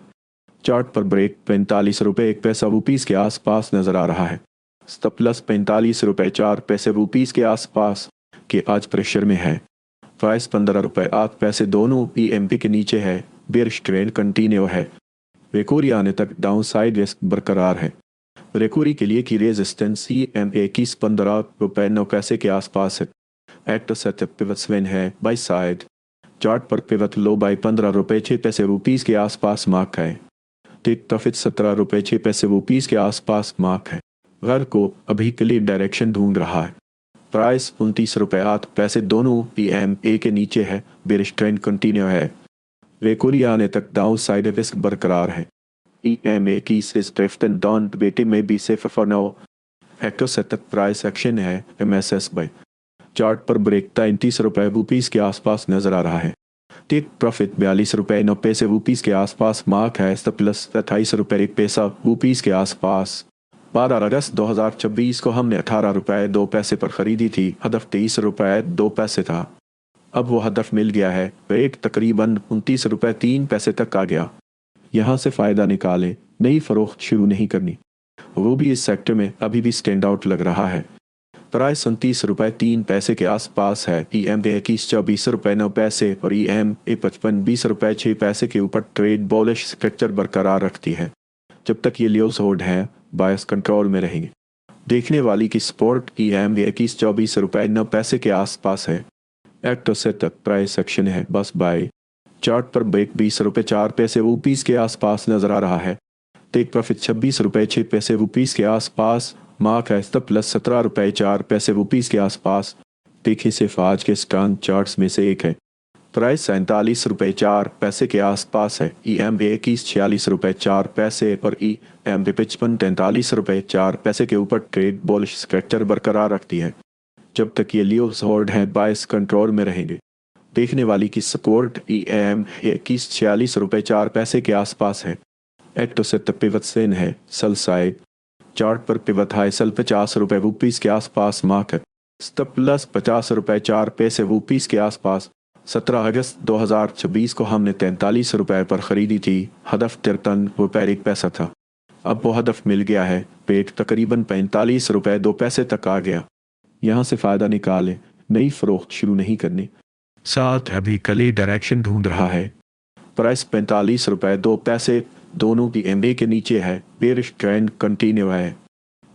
चार्ट पर ब्रेक 45 रुपये 1 पैसा रुपीज़ के आसपास नजर आ रहा है। स्टॉप लॉस 45 रुपये 4 पैसे रुपीज़ के आसपास के आज प्रेशर में है। प्राइस 15 रुपये 8 पैसे दोनों EMP के नीचे है। बेरिश ट्रेंड कंटिन्यू है। रिकवरी आने तक डाउन साइड रिस्क बरकरार है। रिकवरी के लिए की रेजिस्टेंस EM21 15 रुपये 9 पैसे के आसपास है। एक्टोसेट पिवट स्विंग है बाई साइड। चार्ट पर पिवट लो बाई 15 रुपये 6 पैसे रुपीज़ के आसपास मार्क है। टेक प्रॉफिट 17 रुपये 6 पैसे रुपीज़ के आसपास मार्क है। घर को अभी क्लियर डायरेक्शन ढूंढ रहा है। प्राइस 29 रुपये 8 पैसे दोनों EMA के नीचे है। बेरिश ट्रेंड कंटिन्यू है। रिकवरी आने तक डाउन साइड रिस्क बरकरार है। EM21 is drifting down waiting में 20 से फॉर नाउ। एक्टोसेट प्राइस एक्शन है MSS बाय। चार्ट पर ब्रेक 33 रुपये रुपीज़ के आसपास नजर आ रहा है। टेक प्रॉफिट 42 रुपये 9 पैसे रुपीज़ के आसपास मार्क है। प्लस 28 रुपये 1 पैसा रुपीज़ के आसपास। 12 अगस्त 2024 को हमने 18 रुपये 2 पैसे पर ख़रीदी थी। हदफ 23 रुपये 2 पैसे था। अब वो हदफ मिल गया है। रेट तकरीबन 29 रुपये 3 पैसे तक आ गया। यहाँ से फ़ायदा निकालें। नई फ़रोख्त शुरू नहीं करनी। वो भी इस सेक्टर में अभी भी स्टैंड आउट लग रहा है। प्राइस 29 रुपये 3 पैसे के आसपास है। EM21 24 रुपये 9 पैसे और EM55 20 रुपये 6 पैसे के ऊपर ट्रेड बॉलिश स्ट्रक्चर बरकरार रखती है। जब तक ये लियोल्स होल्ड हैं बायर्स कंट्रोल में रहेंगे। देखने वाली की सपोर्ट EM21 24 रुपये 9 पैसे के आसपास है। एक्टोसेट प्राइस सेक्शन है बस बाय। चार्ट पर ब्रेक 20 रुपये 4 पैसे रुपीज़ के आसपास नजर आ रहा है। टेक प्रॉफिट 26 रुपये 6 पैसे रुपीज़ के आसपास मार्क है। प्लस 17 रुपये 4 पैसे रुपीज़ के आसपास। देखिए सिर्फ आज के स्ट्रॉन्ग चार्ट्स में से एक है। प्राइस 47 रुपये 4 पैसे के आसपास है। EM21 46 रुपये 4 पैसे और EM55 43 रुपये 4 पैसे के ऊपर ट्रेड बॉलिश स्ट्रक्चर बरकरार रखती है। जब तक ये लियोल्स होल्ड हैं बायर्स कंट्रोल में रहेंगे। देखने वाली की सपोर्ट EM21 46 रुपये 4 पैसे के आसपास है। एक्टोसेट पिवट सेन है सेल साइड। चार्ट पर पिवट हाई सेल 50 रुपये रुपीज़ के आसपास मार्क है। स्टॉप प्लस 50 रुपये 4 पैसे रुपीज़ के आसपास। 17 अगस्त 2026 को हमने 43 रुपये पर ख़रीदी थी। हदफ 53 रुपये 1 पैसा था। अब वो हदफ मिल गया है, पेट तकरीबन 45 रुपए 2 पैसे तक आ गया। यहाँ से फ़ायदा निकालें, नई फ़रोख्त शुरू नहीं करनी। साथ अभी कली डायरेक्शन ढूंढ रहा है। प्राइस 45 रुपए 2 पैसे दोनों की एमए के नीचे है। बेरिश ट्रेंड कंटिन्यू है।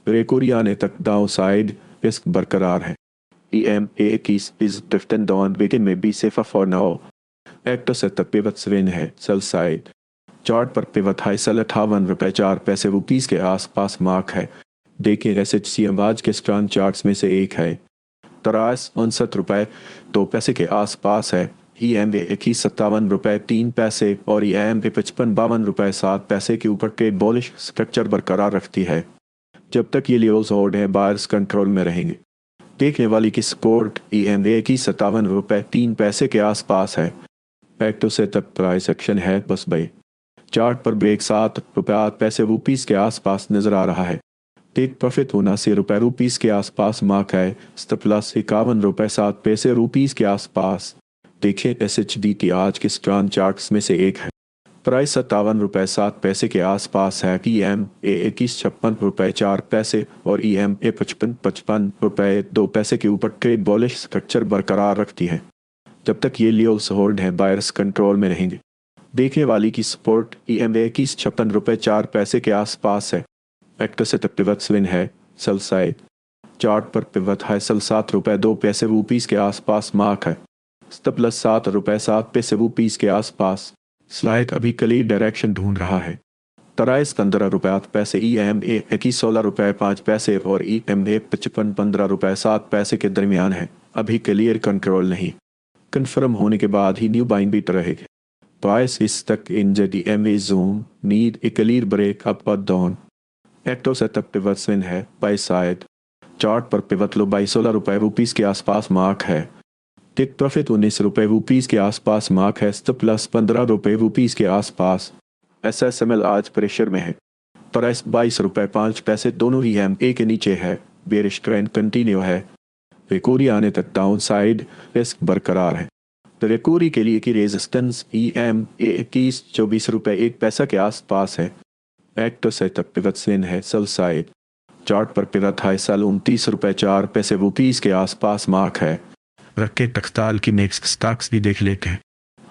रेकोरी आने तक डाउन साइड रिस्क बरकरार है। EMA keys is drifting down, waiting may be safer for now. Actor से तक पिवट स्विंग है, सेल साइड। चार्ट पर पिवट हाई सेल 58 रुपए 4 पैसे रुपीस के आसपास मार्क है। देखिए SHC आज के स्ट्रॉन्ग चार्ट्स में से एक है। तरास 59 रुपए 2 पैसे के आसपास है। EMA 57 रुपए 3 पैसे और EMA 55 रुपए 7 पैसे के ऊपर ट्रेड बॉलिश स्ट्रक्चर बरकरार रखती है। जब तक ये लेवल्स होल्ड हैं, बायर्स कंट्रोल में रहेंगे। देखने वाली की सपोर्ट EMA 57 रुपए 3 पैसे के आसपास है। एक्टो से तक प्राइस एक्शन है बस भाई। चार्ट पर ब्रेक 7 रुपए 8 पैसे रुपीस के आसपास नजर आ रहा है। टेक प्रॉफिट 79 रुपए रुपीस के आसपास मार्क है। स्टॉप लॉस 51 रुपए 7 पैसे रुपीस के आसपास। देखिए SHD की आज के स्ट्रॉन्ग चार्ट्स में से एक है। प्राइस 57 रुपए 7 पैसे के आसपास है। EMA 56 रुपए 4 पैसे और EMA 55 रुपए 2 पैसे के ऊपर ट्रेड बॉलिश स्ट्रक्चर बरकरार रखती है। जब तक ये लेवल्स होल्ड हैं, बायर्स कंट्रोल में रहेंगे। देखने वाली की सपोर्ट EMA 56 रुपए 4 पैसे के आसपास है। एक्टर से तक पिवट स्विंग है, सेल साइड। चार्ट पर पिवट हाई सेल 7 रुपए 2 पैसे रुपीस के आसपास मार्क है। स्टॉप लॉस 7 रुपए 7 पैसे रुपीस के आसपास। स्लाइड अभी कली डायरेक्शन ढूंढ रहा है। तराइस 15 रुपए 8 पैसे EMA 16 रुपए 5 पैसे और EMA 55 15 रुपए 7 पैसे के दरमियान है। अभी क्लियर कंट्रोल नहीं। कंफर्म होने के बाद ही न्यू बाइंग बीट रहेगी। प्राइस इस तक in EMA zone need a clear break up और डाउन। एक्टो से तक पिवट स्विंग है, बाई साइड। चार्ट पर पिवट लो 16 रुपए रुपीस के आसपास मार्क है। टेक प्रॉफिट 19 रुपए रुपीस के आसपास मार्क है। स्टॉप लॉस 15 रुपए रुपीस के आसपास। SSML आज प्रेशर में है। प्राइस 22 रुपए 5 पैसे दोनों EMA के नीचे है। बेरिश ट्रेंड कंटिन्यू है। रिकवरी आने तक डाउन साइड रिस्क बरकरार है। तो रिकवरी के लिए की रेजिस्टेंस EMA 24 रुपए 1 पैसा के आसपास है। एक्टर से तक पिवट स्विंग है, सेल साइड। चार्ट पर पिवट हाई सेल 29 रुपए 4 पैसे रुपीस के आसपास मार्क है। रखे टेक्सटाइल की नेक्स्ट स्टॉक्स भी देख लेते हैं।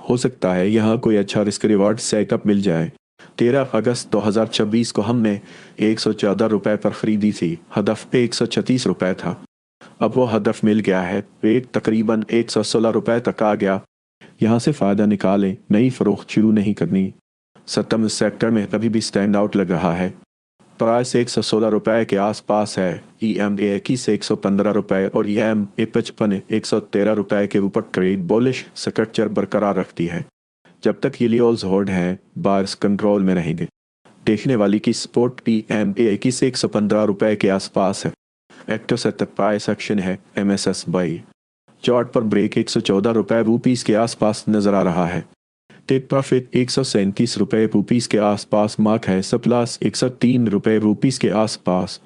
हो सकता है यहाँ कोई अच्छा रिस्क रिवार्ड सेटअप मिल जाए। 13 अगस्त 2026 को हमने 114 रुपए पर खरीदी थी। हदफ 136 रुपए था। अब वो हदफ मिल गया है। रेट तकरीबन 116 रुपए तक आ गया। यहाँ से फ़ायदा निकालें, नई फ़रोख्त शुरू नहीं करनी। सत्तम सेक्टर में कभी भी स्टैंड आउट लग रहा है। प्राइस 116 रुपए के आसपास है। EMA 115 रुपए और EMA 55 113 रुपए के ऊपर ट्रेड बॉलिश स्ट्रक्चर बरकरार रखती है। जब तक ये लेवल्स होल्ड हैं, बायर्स कंट्रोल में रहेंगे। देखने वाली की सपोर्ट EMA 115 रुपए के आसपास है। एक्टर से तक प्राइस एक्शन है, MSS बाई। चार्ट पर ब्रेक 114 रुपए रुपीस के आसपास नजर आ रहा है। टेक प्रॉफिट 137 रुपए रुपीस के आसपास मार्क है। स्टॉप लॉस 103 रुपए रुपीस के आसपास।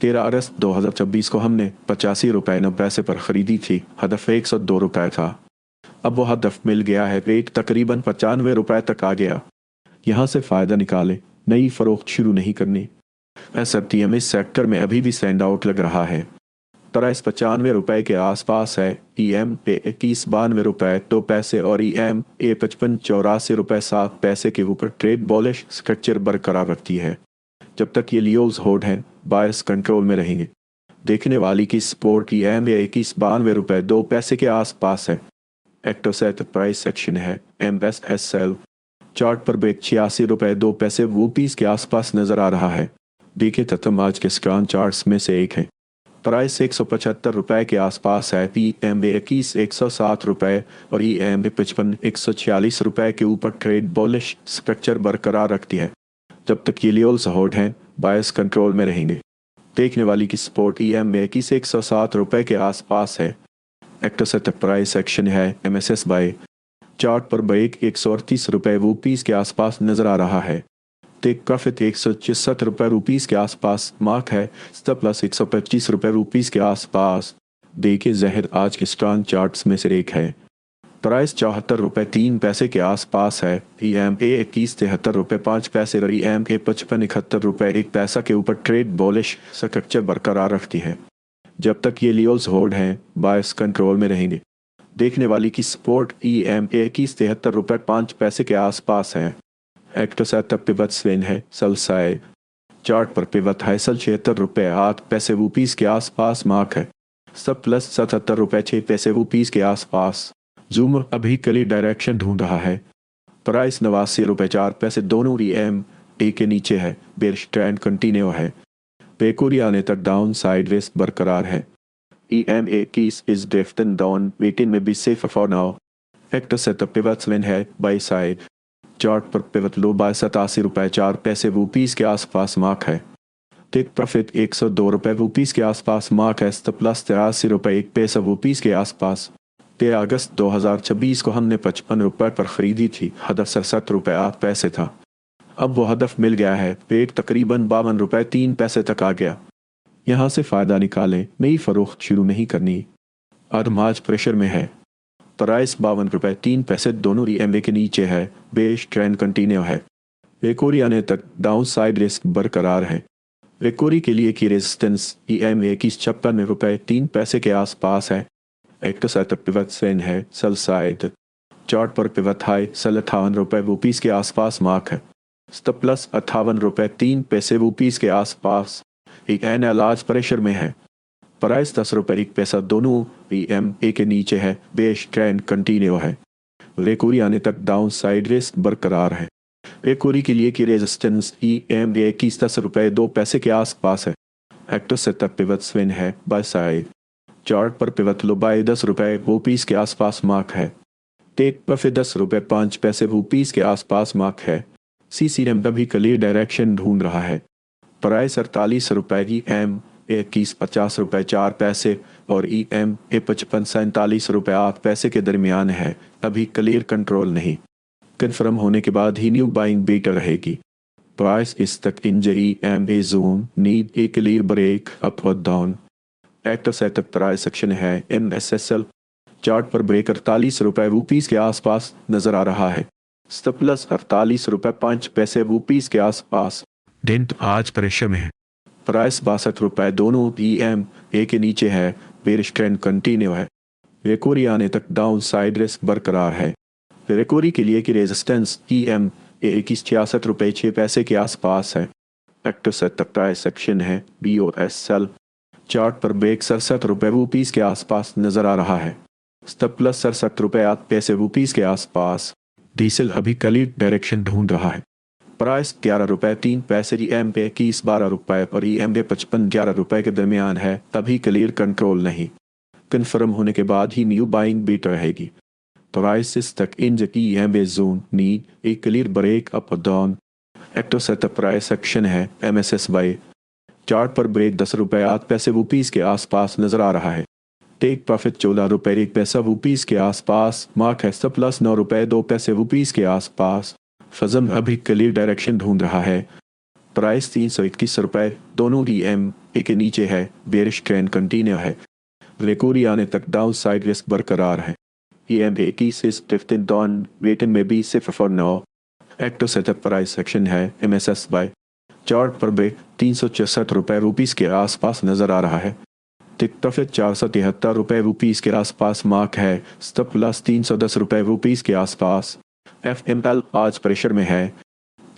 13 अगस्त 2026 को हमने 85 रुपए 9 पैसे पर खरीदी थी। हदफ 102 रुपए था। अब वो हदफ मिल गया है। रेट तकरीबन 95 रुपए तक आ गया। यहाँ से फ़ायदा निकाले, नई फ़रोख्त शुरू नहीं करनी। SFTM इस सेक्टर में अभी भी स्टैंड आउट लग रहा है। प्राइस 95 रुपए के आसपास है। EMA 91 रुपए 2 पैसे और EMA 55 84 रुपए 7 पैसे के ऊपर ट्रेड बॉलिश स्ट्रक्चर बरकरार रखती है। जब तक ये लेवल्स होल्ड हैं, बायर्स कंट्रोल में रहेंगे। देखने वाली की सपोर्ट EMA 92 रुपए 2 पैसे के आसपास है। एक्टो से प्राइस सेक्शन है, MSSL। चार्ट पर ब्रेक 86 रुपए 2 पैसे रुपीस के आसपास नजर आ रहा है। देखिए ततम आज के स्ट्रॉन्ग चार्ट्स में से एक है। प्राइस 175 रुपए के आसपास है। EMA 21 107 रुपए और EMA 55 146 रुपए के ऊपर ट्रेड बॉलिश स्ट्रक्चर बरकरार रखती है। जब तक ये लेवल्स होल्ड हैं, बायर्स कंट्रोल में रहेंगे। देखने वाली की सपोर्ट EMA 21 107 रुपए के आसपास है। एक्टर से तक प्राइस एक्शन है, MSS बाय। चार्ट पर ब्रेक 138 रुपए रुपीस के आसपास नजर आ रहा है। टेक प्रॉफिट 166 रुपए रुपीस के आसपास मार्क है। स्टॉप लॉस 125 रुपए रुपीस के आसपास। देखिए जहर आज के स्ट्रॉन्ग चार्ट्स में से एक है। प्राइस 74 रुपये 3 पैसे के आसपास है। EMA 21 73 रुपये 5 पैसे और EMA 55 71 रुपये 1 पैसा के ऊपर ट्रेड बॉलिश स्ट्रक्चर बरकरार रखती है। जब तक ये लियोल्स होल्ड हैं, बायस कंट्रोल में रहेंगे। देखने वाली की सपोर्ट EMA 21 73 रुपये 5 पैसे के आसपास है। एक्टर सेटअप पिवट स्विंग है सल साइड। चार्ट पर पिवट हाई सल 76 रुपये 8 पैसे रुपीस के आसपास मार्क है। सब प्लस 77 रुपये 6 पैसे रुपीस के आसपास। जूम अभी कली डायरेक्शन ढूंढ रहा है। प्राइस 89 रुपये 4 पैसे दोनों EMA के नीचे है। बेरिश ट्रेंड कंटिन्यू है। बेकोरी आने तक डाउन साइड रिस्क बरकरार है। EMA कीस इज ड्रिफ्टिंग डाउन वेटिंग में बी safe for now. Actor setup pivot swing है बाई साइड। चार्ट पर पिवट लो बाय 87 रुपये 4 पैसे रुपीस के आसपास मार्क है। टेक प्रॉफिट 102 रुपये रुपीस के आसपास मार्क है। प्लस 83 रुपये 1 पैसा रुपीस के आसपास। 13 अगस्त 2026 को हमने 55 रुपये पर खरीदी थी। हदफ 67 रुपये 8 पैसे था। अब वो हदफ मिल गया है। पेट तकरीबन 52 रुपये 3 पैसे तक आ गया। यहाँ से फ़ायदा निकालें। नई फरोख्त शुरू नहीं करनी। अदमाज प्रेशर में है। प्राइस 52 रुपये 3 पैसे दोनों EMA के नीचे है। बेश ट्रेंड कंटिन्यू है। रिकवरी आने तक डाउन साइड रिस्क बरकरार है। रिकवरी के लिए की रेजिस्टेंस EMA 56 रुपये 3 पैसे के आसपास है। एक्टर सेटअप पिवट स्विंग है सेल साइड। चार्ट पर पिवट हाई 58 रुपये रुपीस के आसपास मार्क है। स्टॉप प्लस 58 रुपये 3 पैसे रुपीस के आसपास। एक एनालाज प्रेशर में है। प्राइस 10 रुपये 1 पैसा दोनों EMA के नीचे है। बेश ट्रेंड कंटिन्यू है। रिकवरी आने तक डाउन साइड रिस्क बरकरार है। रिकवरी के लिए की रेजिस्टेंस EMA 10 रुपये 2 पैसे के आसपास है। एक्टर सेटअप पिवट स्विंग है बाय साइड। चार्ट पर पिवट लो बाय 10 रुपये रुपीस के आसपास मार्क है। टेक प्रॉफिट 10 रुपये 5 पैसे रुपीस के आसपास मार्क है। CCM अभी क्लियर डायरेक्शन ढूंढ रहा है। प्राइस 48 रुपये EMA 21 50 रुपये 4 पैसे और EMA 55 रुपये 8 पैसे के दरमियान है। अभी क्लियर कंट्रोल नहीं। कन्फर्म होने के बाद ही न्यू बाइंग बेटर रहेगी। प्राइस इस तक इंजरी EMA zone need a clear break up और down. Actor setup price section है MSSL। चार्ट पर ब्रेक 48 रुपये रुपीस के आसपास नजर आ रहा है। स्टॉप प्लस 48 रुपये 5 पैसे रुपीस के आसपास। दिन आज प्रेशर में है। प्राइस 62 रुपये दोनों EMA के नीचे है। बेरिश ट्रेंड कंटिन्यू है। रिकवरी आने तक डाउन साइड रिस्क बरकरार है। रिकवरी के लिए की रेजिस्टेंस EMA 66 रुपये 6 पैसे के आसपास है। एक्टर सेटअप प्राइस सेक्शन है BOSL। चार्ट पर ब्रेक 67 रुपये रुपीस के आसपास नजर आ रहा है। स्टॉप प्लस 67 रुपये 8 पैसे रुपीस के आसपास। डीजल अभी क्लियर डायरेक्शन ढूंढ रहा है। प्राइस 11 रुपये 3 पैसे EMA 21 12 रुपये और EMA 55 11 रुपये के दरमियान है। तभी क्लियर कंट्रोल नहीं। कन्फर्म होने के बाद ही न्यू बाइंग बेटर रहेगी। प्राइस तक इंज EMA जोन नीड एक क्लियर ब्रेक अप और down. Actor setup price section है MSSY। चार्ट पर ब्रेक 10 रुपये 8 पैसे रुपीस के आसपास नजर आ रहा है। टेक प्रॉफिट 14 रुपये 1 पैसा रुपीस के आसपास मार्क है। स्टॉप प्लस 9 रुपये 2 पैसे रुपीस के आसपास। फजम अभी क्लियर डायरेक्शन ढूंढ रहा है। प्राइस 321 रुपये दोनों EMA के नीचे है। बेरिश ट्रेंड कंटिन्यू है। रिकवरी आने तक डाउन साइड रिस्क बरकरार है। EMA 21 is drifting down waiting में बी safe for now. Actor setup price section है MSSY। चार्ट पर ब्रेक 366 रुपये रुपीस के आसपास नजर आ रहा है। टेक प्रॉफिट 473 रुपये रुपीस के आसपास मार्क है। स्टॉप प्लस 310 रुपये रुपीस के आसपास। FML आज प्रेशर में है।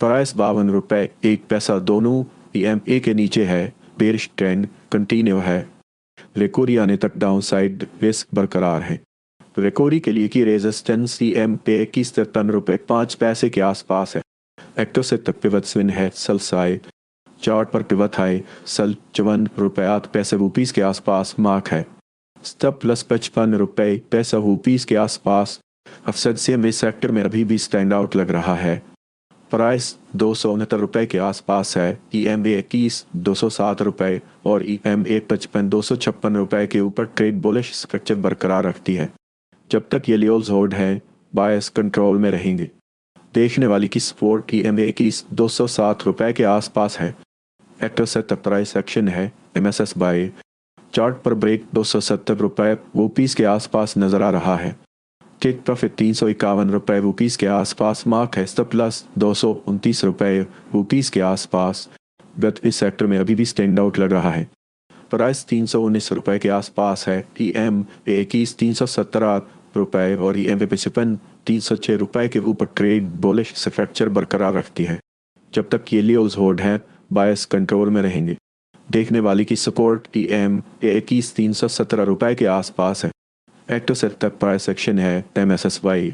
प्राइस 52 रुपये 1 पैसा दोनों EMA के नीचे है। बेरिश ट्रेंड कंटिन्यू है। रिकवरी आने तक डाउन साइड रिस्क बरकरार है। रिकवरी के लिए की रेजिस्टेंस EMA 21 रुपये 5 पैसे के आसपास है। एक्टर से तक पिवट स्विंग है सेल साइड। चार्ट पर पिवट हाई 54 रुपये 8 पैसे रुपीस के आसपास मार्क है। स्टॉप प्लस 55 रुपये पैसा रुपीस के आसपास। अफसद CMA सेक्टर में अभी भी स्टैंड आउट लग रहा है। प्राइस 269 रुपये के आसपास है। EMA 21 207 रुपये और EMA 55 256 रुपये के ऊपर ट्रेड बुलिश स्ट्रक्चर बरकरार रखती है। जब तक ये लियोल्स होल्ड है, बायस कंट्रोल में रहेंगे। देखने वाली की सपोर्ट EMA 21 207 रुपये के आसपास है। एक्टर सेटअप प्राइस सेक्शन है MSSY। चार्ट पर ब्रेक 270 रुपये रुपीस के आसपास नजर आ रहा है। टेक प्रॉफिट 351 रुपये रुपीज़ के आसपास मार्क है। स्टॉप लॉस 229 रुपये रुपीज़ के आसपास, बट इस सेक्टर में अभी भी स्टैंड आउट लग रहा है। प्राइस 319 रुपये के आसपास है। EM 21 317 रुपये और EM 55 306 रुपये के ऊपर ट्रेड बुलिश स्ट्रक्चर बरकरार रखती है। जब तक ये लीज होल्ड हैं, बायस कंट्रोल में रहेंगे। देखने वाली की सपोर्ट EM 21 317 रुपये के आसपास है। एक्टिव सेक्टर प्राइस एक्शन है MSSY।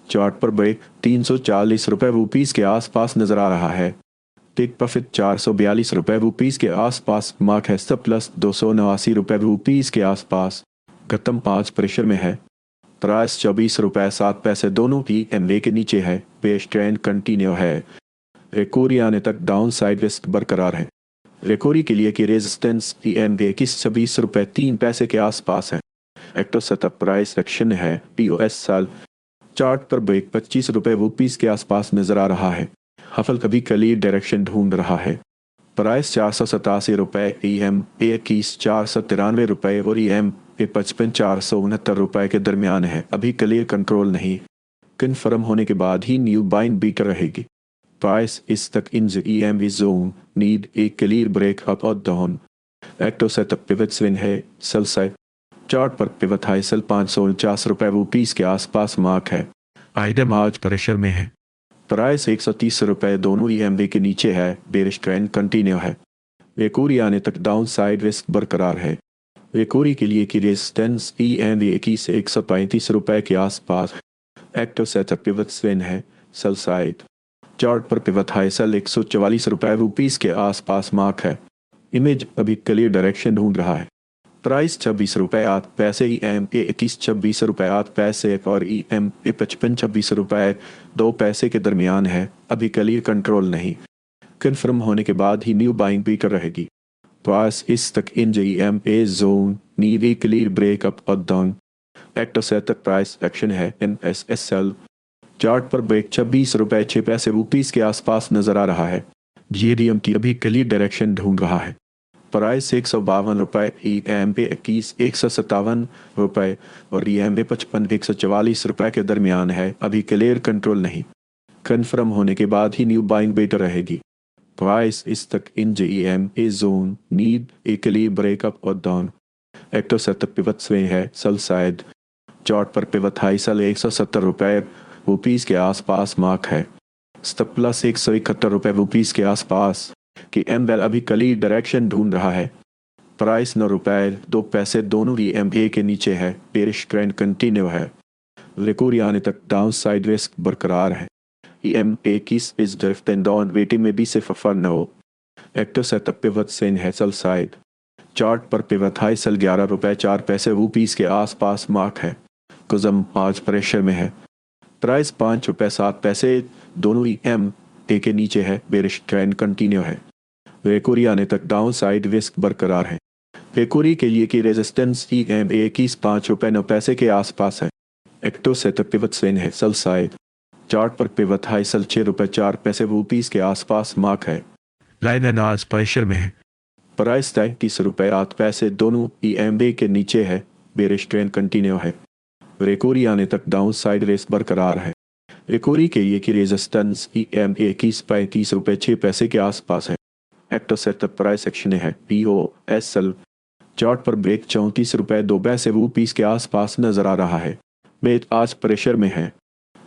चार्ट पर ब्रेक 340 रुपये रुपीज़ के आसपास नजर आ रहा है। टेक प्रॉफिट 442 रुपये रुपीज़ के आसपास मार्क है। स्टॉप लॉस 289 रुपये रुपीज़ के आसपास, गतम 5 प्रेशर में है। प्राइस 24 रुपये 7 पैसे दोनों की MA के नीचे है। बेस ट्रेंड कंटिन्यू है। रिकवरी आने तक डाउन साइड रिस्क बरकरार है। रिकवरी के लिए की रेजिस्टेंस EM 26 रुपये 3 पैसे के आसपास है। एक्टिव सेटअप प्राइस एक्शन है POS साल। चार्ट पर ब्रेक 25 रुपये रुपीज़ के आसपास नजर आ रहा है। हफल कभी कली डायरेक्शन ढूंढ रहा है। प्राइस 487 रुपये, EM 21 493 रुपये और EM 55 469 रुपये के दरमियान है। अभी क्लियर कंट्रोल नहीं, कन्फर्म होने के बाद ही न्यू बाइंग बीटर रहेगी। प्राइस इस तक in EM zone need a clear break up और down. Active setup pivot swing है सेल साइड। चार्ट पर पिवट हाई सेल 549 रुपये रुपीज़ के आसपास मार्क है। आइटम आज प्रेशर में है। प्राइस 130 रुपये दोनों EMA के नीचे है। बेरिश ट्रेंड कंटिन्यू है। रिकवरी आने तक डाउन साइड रिस्क बरकरार है। रिकवरी के लिए की रेजिस्टेंस EMA 21 से 135 रुपये के आसपास। एक्टिव सेटअप पिवट स्विंग है सेल साइड। चार्ट पर पिवट हाई सेल 144 रुपये रुपीज़ के आसपास मार्क है। इमेज अभी क्लियर डायरेक्शन ढूंढ रहा है। प्राइस 26 रुपये 8 पैसे, EM 21 26 रुपये 8 पैसे और EM 55 26 रुपये 2 पैसे के दरमियान है। अभी क्लियर कंट्रोल नहीं, कन्फर्म होने के बाद ही न्यू बाइंग भी कर रहेगी। प्राइस इस तक in EMA zone need a clear breakup और down. Active setup price action है MSSL। चार्ट पर ब्रेक 26 रुपये 6 पैसे रुपीज़ के आसपास नजर आ रहा है। GDM की अभी क्लियर डायरेक्शन ढूंढ रहा है। प्राइस 152 रुपये, EM 21 157 रुपये और EM 55 144 रुपये के दरमियान है। अभी क्लियर कंट्रोल नहीं, कन्फर्म होने के बाद ही न्यू बाइंग बेटर रहेगी। प्राइस इस तक in EMA zone need a clear breakup और down. Active setup pivot swing है सेल साइड। चार्ट पर पिवट हाई सेल 170 रुपये रुपीज़ के आसपास मार्क है। स्टॉप लॉस 171 रुपये रुपीज़ के आसपास कि MBEL अभी क्लियर डायरेक्शन ढूंढ रहा है। प्राइस 9 रुपये 2 पैसे दोनों EMA के नीचे है। बेरिश ट्रेंड कंटिन्यू है। रिकवरी आने तक डाउन साइड रिस्क बरकरार है। EM 21 इस ड्रिफ्टिंग डाउन वेटिंग में भी सिर्फ फर न हो। एक्टिव सेटअप पिवट सेन है सेल साइड। चार्ट पर पिवट हाई सेल 11 रुपये 4 पैसे रुपीज़ के आसपास मार्क है। कुजम आज प्रेशर में है। प्राइस 5 रुपये 7 पैसे दोनों EMA के नीचे है। बेरिश ट्रेंड कंटिन्यू है। रिकवरी आने तक डाउन साइड रिस्क बरकरार है। रिकवरी के लिए की रेजिस्टेंस EMA 21 5 रुपये 9 पैसे के आसपास है। एक्टिव सेटअप पिवट स्विंग है सेल साइड। चार्ट पर पिवट हाई सेल 6 रुपये 4 पैसे रुपीज़ के आसपास मार्क है। लाइन आज प्रेशर में है। प्राइस 33 रुपये 8 पैसे दोनों EMA के नीचे है। बेरिश ट्रेंड कंटिन्यू है। रिकवरी आने तक डाउन साइड रिस्क बरकरार है। रिकवरी के लिए की रेजिस्टेंस EMA 21 35 रुपये 6 पैसे के आसपास है। एक्टिव सेटअप प्राइस एक्शन है POSL। चार्ट पर ब्रेक 34 रुपये 2 पैसे रुपीज़ के आसपास नजर आ रहा है। बेट आज प्रेशर में है।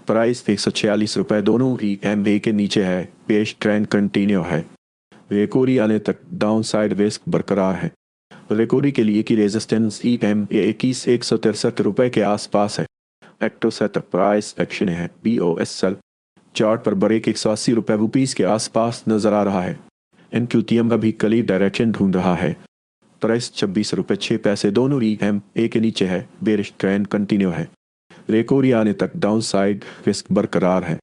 प्राइस 146 रुपये दोनों EMA के नीचे है। बेस ट्रेंड कंटिन्यू है। रिकवरी आने तक डाउन साइड रिस्क बरकरार है। रिकवरी के लिए की रेजिस्टेंस EMA 21 163 रुपये के आसपास है। एक्टिव सेटअप प्राइस एक्शन है POSL। चार्ट पर ब्रेक 180 रुपये रुपीज़ के आसपास नजर आ रहा है। NQTM का भी क्लियर डायरेक्शन ढूंढ रहा है। प्राइस 26 रुपये 6 पैसे दोनों EMA के नीचे है। बेरिश ट्रेंड कंटिन्यू है। रिकवरी आने तक डाउन साइड रिस्क बरकरार है।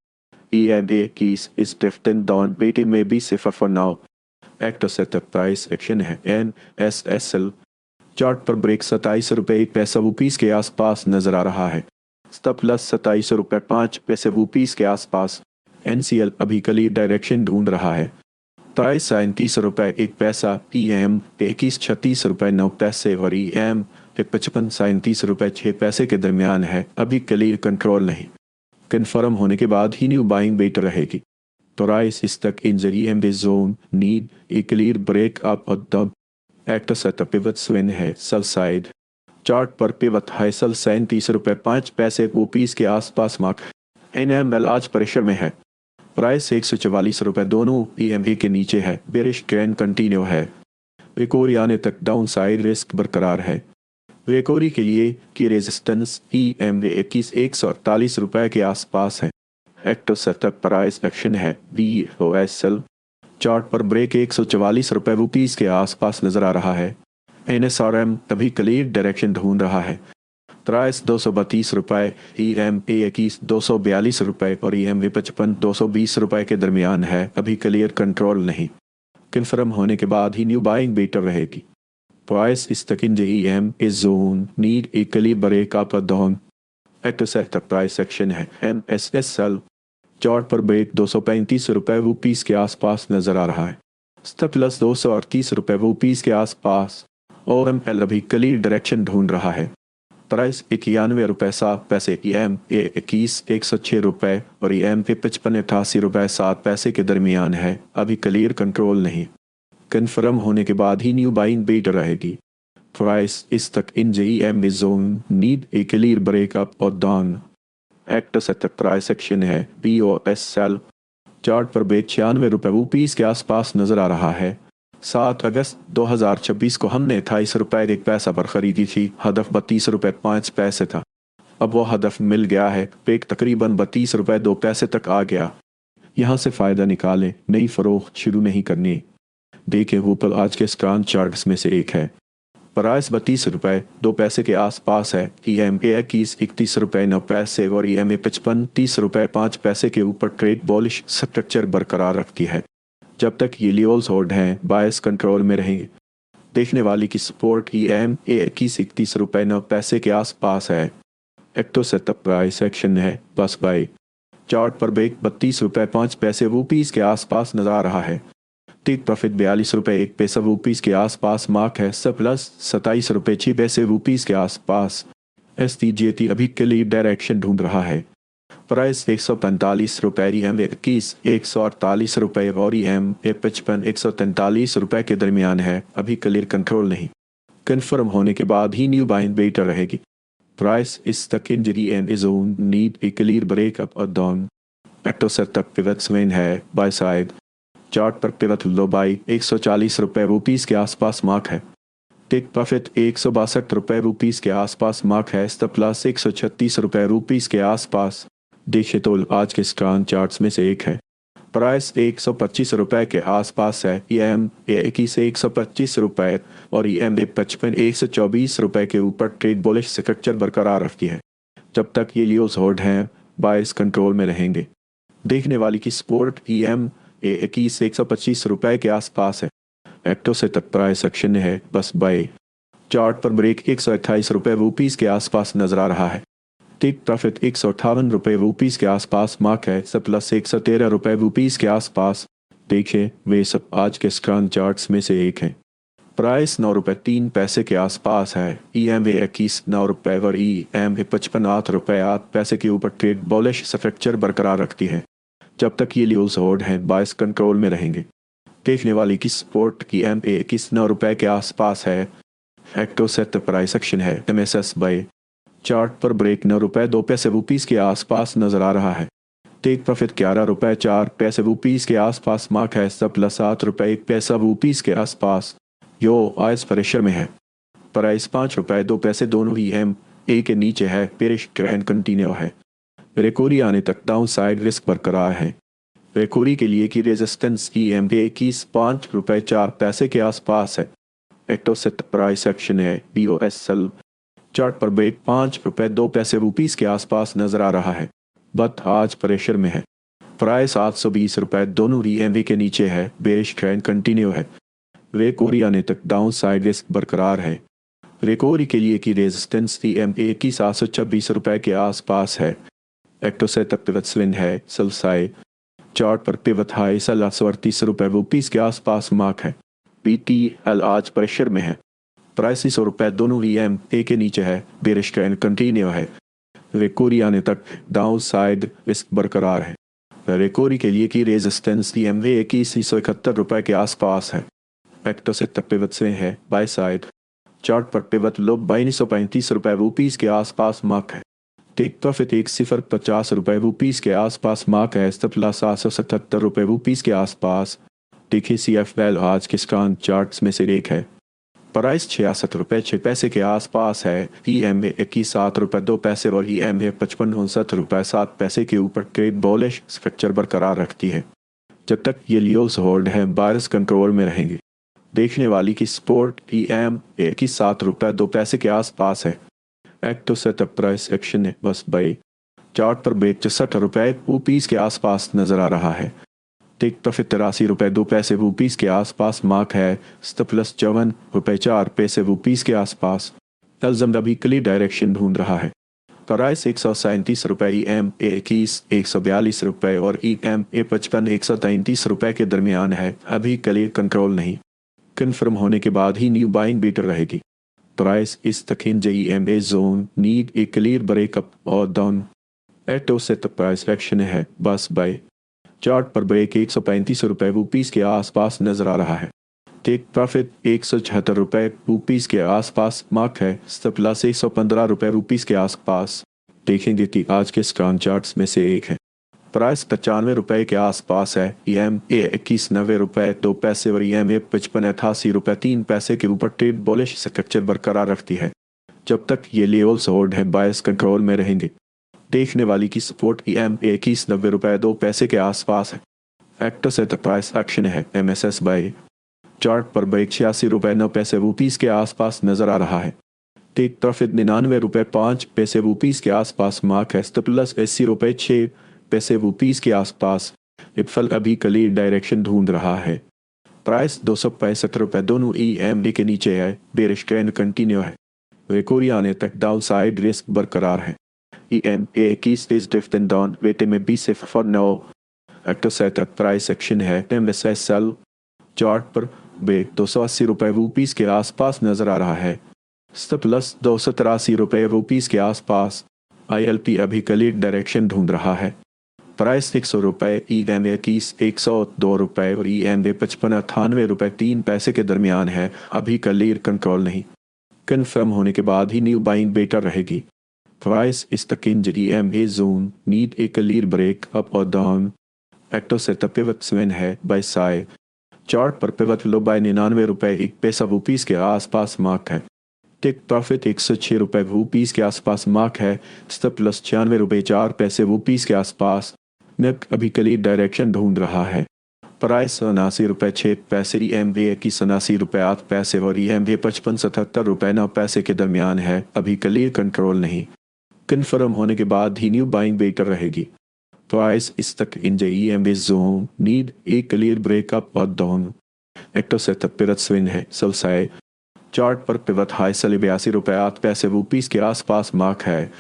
EMA की इस ड्रिफ्टिंग डाउन वेटिंग में भी सिर्फ for now. Active setup price action है NSSL। चार्ट पर ब्रेक 27 रुपये 1 पैसा रुपीज़ के आसपास नजर आ रहा है। स्टॉप लॉस 27 रुपये 5 पैसे रुपीज़ के आसपास। NCL अभी क्लियर डायरेक्शन ढूंढ रहा है। प्राइस 37 रुपये 1 पैसा, EM 21 36 रुपये 9 पैसे और EM ₹55.37.6 के दरमियान है, अभी क्लियर कंट्रोल नहीं। कन्फर्म होने के बाद ही न्यू बाइंग बेटर रहेगी। प्राइस इस तक इंजरी एम बे zone need a clear break up और द एक्टर सेटअप पिवट स्विन है सल साइड। चार्ट पर पिवट हाई सल ₹37.05 को पीस के आसपास मार्क। NML आज प्रेशर में है। प्राइस ₹144 दोनों EMA के नीचे है। बेरिश ट्रेंड कंटिन्यू है। रिकवरी आने तक डाउन साइड रिस्क बरकरार है। रिकवरी के लिए की रेजिस्टेंस EMA 21,148 रुपए के आसपास है। एक्टिव सेटअप प्राइस एक्शन है BOSL। चार्ट पर ब्रेक ₹144 के आसपास नजर आ रहा है। NSRM तभी क्लियर डायरेक्शन ढूंढ रहा है। प्राइस ₹232, EMA 21 ₹242 और EMA 55 ₹220 के दरमियान है, अभी क्लियर कंट्रोल नहीं। कन्फर्म होने के बाद ही न्यू बाइंग बेटर रहेगी। प्राइस इस तक in EMA zone need a clear break up down. Active setup price section है MSSL। चार्ट पर ब्रेक ₹235 के आसपास नजर आ रहा है। स्टॉप लॉस ₹238 के आसपास। OML अभी क्लियर डायरेक्शन ढूंढ रहा है। प्राइस ₹91.07, EMA 21,106 और EMA 55,88.07 के दरमियान है, अभी क्लियर कंट्रोल नहीं। कन्फर्म होने के बाद ही न्यू बाइंग बेटर रहेगी। प्राइस इस तक in EMA zone need a clear breakup और down. Actor setup price section है BOSL। चार्ट पर ब्रेक ₹96 के आसपास नजर आ रहा है। 7 अगस्त 2026 को हमने ₹28.1 पर खरीदी थी। हदफ ₹32.5 था। अब वो हदफ मिल गया है। ब्रेक तकरीबन ₹32.2 तक आ गया। यहाँ से फ़ायदा निकालें, नई फरोख्त शुरू नहीं करनी। देखें ऊपर आज के स्ट्रॉन्ग चार्ट्स में से एक है। प्राइस ₹32.2 के आसपास है। EMA 21,31.9 और EMA 55 ₹30.5 के ऊपर ट्रेड बॉलिश स्ट्रक्चर बरकरार रखती है। जब तक ये लेवल्स होल्ड हैं, बायस कंट्रोल में रहेंगे। देखने वाली की सपोर्ट EMA 21,31.9 के आसपास है। एक्टो सेटअप प्राइस एक्शन है बस बाय। चार्ट पर ब्रेक ₹32.5 के आसपास नजर आ रहा है। टेक प्रॉफिट ₹42.1 के आसपास मार्क है। सरप्लस ₹27.6 के आसपास। STJT अभी के लिए डायरेक्शन ढूंढ रहा है। प्राइस ₹145, EMA 21,148 और EMA 55 ₹143 के दरमियान है, अभी क्लियर कंट्रोल नहीं। कन्फर्म होने के बाद ही न्यू बाइंग बेटर रहेगी। प्राइस इस तक इंजरी एंड zone need a clear breakup और down. Ecto setup pivot swing है बाय साइड। चार्ट पर पिवट लो बाई ₹140 के आसपास मार्क है। टेक प्रॉफिट ₹162 के आसपास मार्क है। स्टॉप लॉस ₹136 के आसपास। देखिए तो आज के स्ट्रॉन्ग चार्ट्स में से एक है। प्राइस ₹125 के आसपास है। EMA 21,125 और EMA 55 ₹124 के ऊपर ट्रेड बुलिश स्ट्रक्चर बरकरार रखती है। जब तक ये लियोस होल्ड हैं, बायस कंट्रोल में रहेंगे। देखने वाली की सपोर्ट EMA 21,125 के आसपास है। एक्टो से तक प्राइस एक्शन है बस बाय। चार्ट पर ब्रेक ₹128 के आसपास नजर आ रहा है। टेक प्रॉफिट ₹158 के आसपास मार्क है। सरप्लस ₹113 के आसपास। देखिए वे सब आज के स्ट्रॉन्ग चार्ट्स में से एक हैं। प्राइस ₹9.03 के आसपास है। EMA 21,9 और EMA 55.8 के ऊपर ट्रेड बॉलिश स्ट्रक्चर बरकरार रखती है। जब तक ये लेवल्स होल्ड हैं, बायस कंट्रोल में रहेंगे। देखने वाली की सपोर्ट की EMA 21,9 के आसपास है। एक्टो सेट प्राइस एक्शन है MSS बाय। चार्ट पर ब्रेक ₹9.02 के आसपास नजर आ रहा है। टेक प्रॉफिट ₹11.04 के आसपास मार्क है। सरप्लस ₹7.01 के आसपास। यो आइस प्रेशर में है। प्राइस ₹5.02 दोनों ही EMA के नीचे है। बेरिश ट्रेंड कंटिन्यू है। रिकवरी आने तक डाउन साइड रिस्क बरकरार है। रिकवरी के लिए की रेजिस्टेंस EMA 21.04 के आसपास है। एक्टो सेट प्राइस एक्शन है BOSL। चार्ट पर ब्रेक ₹5.02 के आसपास नजर आ रहा है, बट आज प्रेशर में है। प्राइस ₹820 दोनों EMA के नीचे है। बेरिश ट्रेंड कंटिन्यू है। रिकवरी आने तक डाउन साइड रिस्क बरकरार है। रिकवरी के लिए की रेजिस्टेंस EMA 726 के आसपास है। एक्टो सेटअप पिवट स्विंग है सेल साइड। चार्ट पर पिवट हाई ₹38 के आसपास मार्क है। BTL आज प्रेशर में है। प्राइस ₹100 दोनों EMA के नीचे है, बेरिश ट्रेंड कंटिन्यू है। रिकवरी आने तक डाउन साइड रिस्क बरकरार है। रिकवरी के लिए की रेजिस्टेंस EMA ₹2171 के आसपास है। एक्टो से तक पिवट से है बाय साइड। चार्ट पर पिवट लो ₹2235 के आसपास मार्क है। टेक प्रॉफिट ₹1,050 के आसपास मार्क है। स्टॉप लॉस ₹777 के आसपास। देखिए CF वैल्यू आज के स्ट्रॉन्ग चार्ट्स में से एक है। प्राइस ₹66.06 के आसपास है। EMA ₹21.07 और EMA ₹55.59 के ऊपर ट्रेड बॉलिश स्ट्रक्चर बरकरार रखती है। जब तक ये लियोस होल्ड है बायर्स कंट्रोल में रहेंगे। देखने वाली की सपोर्ट EMA ₹7.02 के आसपास है। एक्टो सेटअप प्राइस एक्शन है बस बाई। चार्ट पर ₹62.02 के आसपास नजर आ रहा है। टेक प्रॉफिट ₹83.02 के आसपास मार्क है। स्टॉप लॉस ₹54.04 के आसपास। तलजम अभी क्लियर डायरेक्शन ढूंढ रहा है। प्राइस ₹137 EMA ₹142 और EMA ₹55 के दरमियान है। अभी क्लियर कंट्रोल नहीं। कन्फर्म होने के बाद ही न्यू बाइंग बेटर रहेगी। प्राइस इस तक EMA zone need a clear breakup और डाउन। एटो सेटअप प्राइस एक्शन है बस बाय। चार्ट पर ब्रेक ₹135 के आसपास नजर आ रहा है। टेक प्रॉफिट ₹176 के आसपास मार्क है। स्टॉप लॉस ₹115 के आसपास। देखेंगे कि आज के स्ट्रॉन्ग चार्ट्स में से एक है। प्राइस ₹95 के आसपास है। EMA ₹21.92 और EMA ₹55.88 के ऊपर ट्रेड बॉलिश स्ट्रक्चर बरकरार रखती है। जब तक ये लेवल्स होल्ड है बायर्स कंट्रोल में रहेंगे। देखने वाली की सपोर्ट EMA ₹91.02 के आसपास है। एक्टो सेटअप प्राइस एक्शन है MSS बाय। चार्ट पर ₹86.09 के आसपास नजर आ रहा है। टेक प्रॉफिट ₹99.05 के आसपास मार्क है। स्टॉप लॉस ₹80.06 के आसपास। इफल अभी क्लियर डायरेक्शन ढूंढ रहा है। प्राइस ₹265 दोनों EMA के नीचे है। बेरिश ट्रेंड कंटिन्यू है। रिकवरी आने तक डाउन साइड रिस्क बरकरार है। EMA की स्टेज ड्रिफ्ट एंड डाउन वेटे में 20 से फॉर नो। एक्टो सेटअप प्राइस एक्शन है MSS सेल। चार्ट पर ₹280 के आसपास नजर आ रहा है। स्टॉप लॉस ₹283 के आसपास। ILP अभी क्लियर डायरेक्शन ढूंढ रहा है। प्राइस ₹100 EMA ₹102 और EMA ₹55.98 के दरमियान है। अभी क्लियर कंट्रोल नहीं। कन्फर्म होने के बाद ही न्यू बाइंग बेटर रहेगी। प्राइस इस तक EMA zone need a clear break up और down. Ecto setup pivot swing है बाय साइड। चार्ट पर पिवट लो बाय ₹99.01 के आसपास मार्क है। टेक प्रॉफिट ₹106 के आसपास मार्क है। स्टॉप लॉस ₹96.04 के आसपास। नेक अभी क्लियर डायरेक्शन ढूंढ रहा है। प्राइस ₹79.06 EMA की ₹87.08 और EMA ₹55.77 के दरमियान है। अभी क्लियर कंट्रोल नहीं। कन्फर्म होने के बाद ही न्यू बाइंग बेटर रहेगी। प्राइस इस तक EMA zone need a clear breakup और down. Ecto setup pivot swing है सेल साइड। चार्ट पर पिवट हाई ₹82.08 के आसपास मार्क है।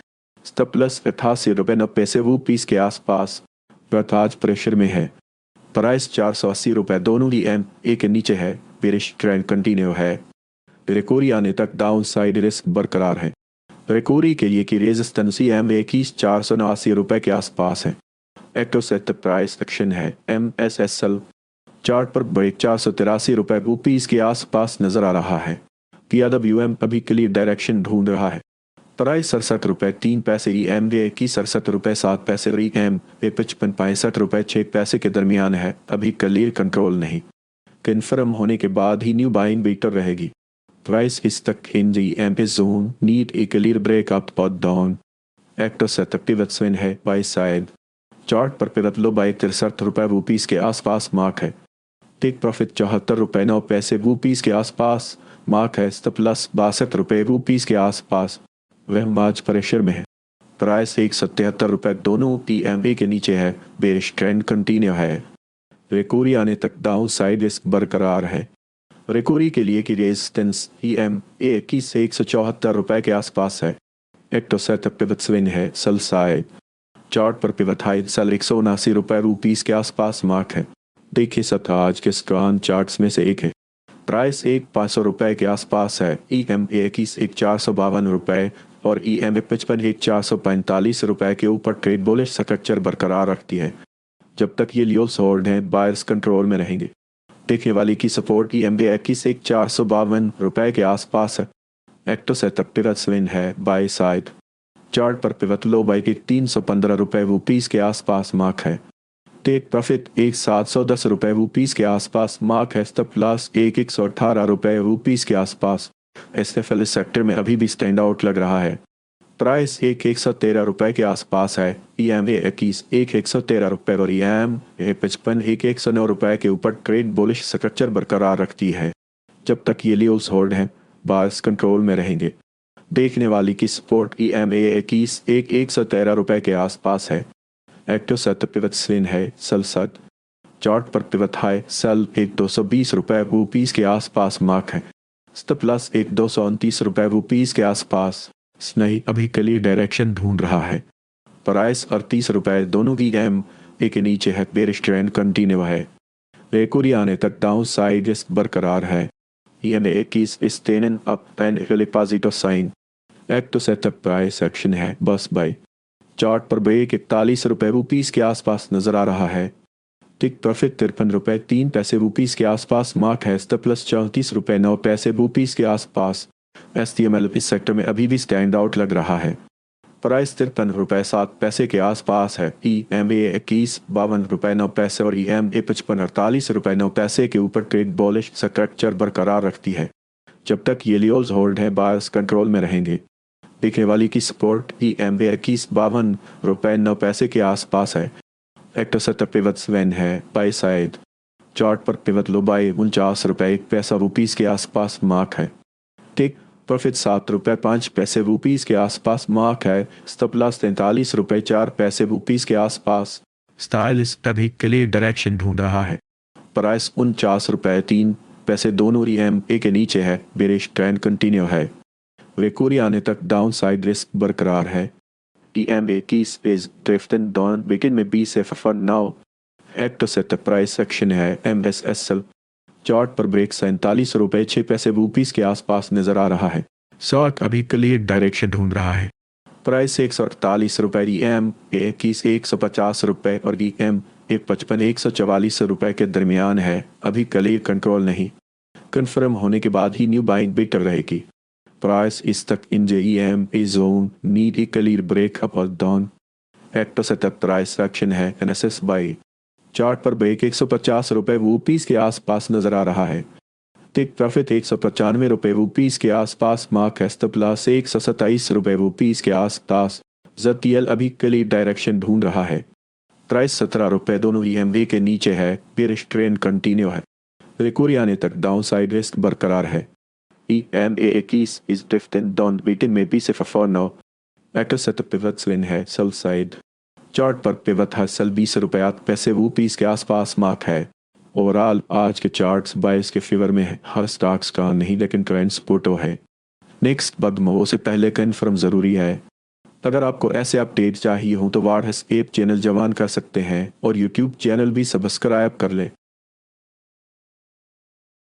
स्टॉप लॉस ₹88.90 के आसपास। पिवट आज प्रेशर में है। प्राइस ₹480 दोनों EMA के नीचे है। बेरिश ट्रेंड कंटिन्यू है। रिकवरी आने तक डाउन साइड रिस्क बरकरार है। रिकवरी के लिए की रेजिस्टेंस EMA की ₹479 के आसपास है। एक्टो सेटअप प्राइस एक्शन है MSSL। चार्ट पर ब्रेक ₹483 के आसपास नजर आ रहा है। PRWM अभी क्लियर डायरेक्शन ढूंढ रहा है। प्राइस ₹67.03 EMA की ₹67.07 और EMA ₹55.65 के दरमियान है। अभी क्लियर कंट्रोल नहीं। कन्फर्म होने के बाद ही न्यू बाइंग बेटर रहेगी। प्राइस इस तक EMA zone need a clear breakup और down. Ecto setup pivot swing है बाय साइड। चार्ट पर पिवट लो बाय ₹63 के आसपास मार्क है। टेक प्रॉफिट ₹74.09 के आसपास मार्क है। स्टॉप लॉस ₹62 के आसपास। वह मार्च प्रेशर में है। प्राइस ₹177 दोनों EMA के नीचे है। बेरिश ट्रेंड कंटिन्यू है। रिकवरी आने तक डाउन साइड रिस्क बरकरार है। रिकवरी के लिए की रेजिस्टेंस EMA की ₹174 के आसपास है। एक्टो सेटअप पिवट स्विंग है सेल साइड। चार्ट पर पिवट हाई सेल ₹179 के आसपास मार्क है। देखिए सतह आज के स्ट्रॉन्ग चार्ट्स में से एक है। प्राइस एक 500 रुपये के आसपास है। EMA 21 एक 452 रुपये और EMA 55 एक 445 रुपये के ऊपर ट्रेड बुलिश स्ट्रक्चर बरकरार रखती है। जब तक ये लियोस होल्ड हैं, बायर्स कंट्रोल में रहेंगे। टेकने वाली की सपोर्ट EMA 21 एक 452 रुपये के आसपास है। एक्टो सेटअप पिवट स्विंग है बाय साइड। चार्ट पर पिवट लो बाई के 315 रुपये रुपीस के आसपास मार्क है। टेक प्रॉफिट एक 710 रुपये रुपीस के आसपास मार्क है। स्टॉप लॉस एक 118 रुपये रुपीस के आसपास। SFL इस सेक्टर में अभी भी स्टैंड आउट लग रहा है। प्राइस एक 113 रुपये के आसपास है। EMA 21 एक 113 रुपये और EMA 55 एक 109 रुपये के ऊपर ट्रेड बुलिश स्ट्रक्चर बरकरार रखती है। जब तक ये लियोस होल्ड हैं, बायर्स कंट्रोल में रहेंगे। देखने वाली की सपोर्ट EMA 21 एक 113 रुपये के आसपास है। एक्टिव सेटअप पिवट स्विंग है सेल साइड। चार्ट पर पिवट हाई सेल एक 220 रुपये रुपीस के आसपास मार्क है। स्टॉप लॉस एक 229 रुपये रुपीस के आसपास। नहीं अभी के लिए डायरेक्शन ढूंढ रहा है। प्राइस 38 रुपये दोनों EMA के नीचे है। बेरिश ट्रेंड कंटिन्यू है। रेकुरी आने तक डाउन साइड रिस्क बरकरार है। EMA 21 is standing up and really positive sign। एक्टो सेटअप प्राइस एक्शन है बस बाय। चार्ट पर ब्रेक 41 रुपये रुपीस के आसपास नजर आ रहा है। टिक प्रॉफिट 53 रुपये 3 पैसे रुपीस के आसपास मार्क है। स्टॉप लॉस 34 रुपये 9 पैसे रुपीस के आसपास। STML इस सेक्टर में अभी भी स्टैंड आउट लग रहा है। प्राइस 53 रुपये 7 पैसे के आसपास है। EMA 21 52 रुपये 9 पैसे और EMA 55 48 रुपये 9 पैसे के ऊपर ट्रेड बुलिश स्ट्रक्चर बरकरार रखती है। जब तक ये लियोस होल्ड है, बायर्स कंट्रोल में रहेंगे। देखने वाली की सपोर्ट EMA 21 52 रुपये 9 पैसे के आसपास है। एक्टो सेटअप पिवट स्विंग है बाय साइड। चार्ट पर पिवट लो बाय 49 रुपये 1 पैसा रुपीस के आसपास मार्क है। टेक प्रॉफिट 7 रुपये 5 पैसे रुपीस के आसपास मार्क है। स्टॉप लॉस 43 रुपये 4 पैसे रुपीस के आसपास। स्टाइलिस्ट अभी क्लियर डायरेक्शन ढूंढ रहा है। प्राइस 49 रुपये 3 पैसे दोनों EMA के नीचे है। बेरिश ट्रेंड कंटिन्यू है। रिकवरी आने तक डाउन साइड रिस्क बरकरार है। EMA 21 is drifting down begin में be safe for now। एक्टो सेटअप प्राइस सेक्शन है MSSL। चार्ट पर ब्रेक 47 रुपये 6 पैसे रुपीस के आसपास नजर आ रहा है। शॉर्ट अभी क्लियर डायरेक्शन ढूंढ रहा है। प्राइस 148 रुपये EMA 21 150 रुपये और EMA 55 144 रुपये के दरमियान है। अभी क्लियर कंट्रोल नहीं। कंफर्म होने के बाद ही न्यू बाइंग बेटर रहेगी। प्राइस इस तक in EMA zone need a clear break up और down. Ecto setup price section है NSS बाई। चार्ट पर ब्रेक 150 रुपये रुपीस के आसपास नजर आ रहा है। टिक प्रॉफिट 195 रुपये रुपीस के आसपास मार्क है। स्टॉप लॉस 127 रुपये रुपीस के आसपास। ZTL अभी क्लियर डायरेक्शन ढूंढ रहा है। प्राइस 17 रुपये दोनों EMA के नीचे है। बेरिश ट्रेंड कंटिन्यू है। रिकवरी आने तक डाउन साइड रिस्क बरकरार है। EMA 21 is drifting down begin में be safe for now। एक्टो सेटअप पिवट स्विंग है सेल साइड। चार्ट पर पिवट है सेल 20 रुपये 8 पैसे रुपीस के आसपास मार्क है। ओवरऑल आज के चार्ट्स बायर्स के फेवर में है। हर स्टॉक्स का नहीं लेकिन ट्रेंड सपोर्टो है। नेक्स्ट बदमो से पहले कन्फर्म ज़रूरी है। अगर आपको ऐसे अपडेट चाहिए हो तो व्हाट्सएप चैनल जवान कर सकते हैं और यूट्यूब चैनल भी सब्सक्राइब कर ले।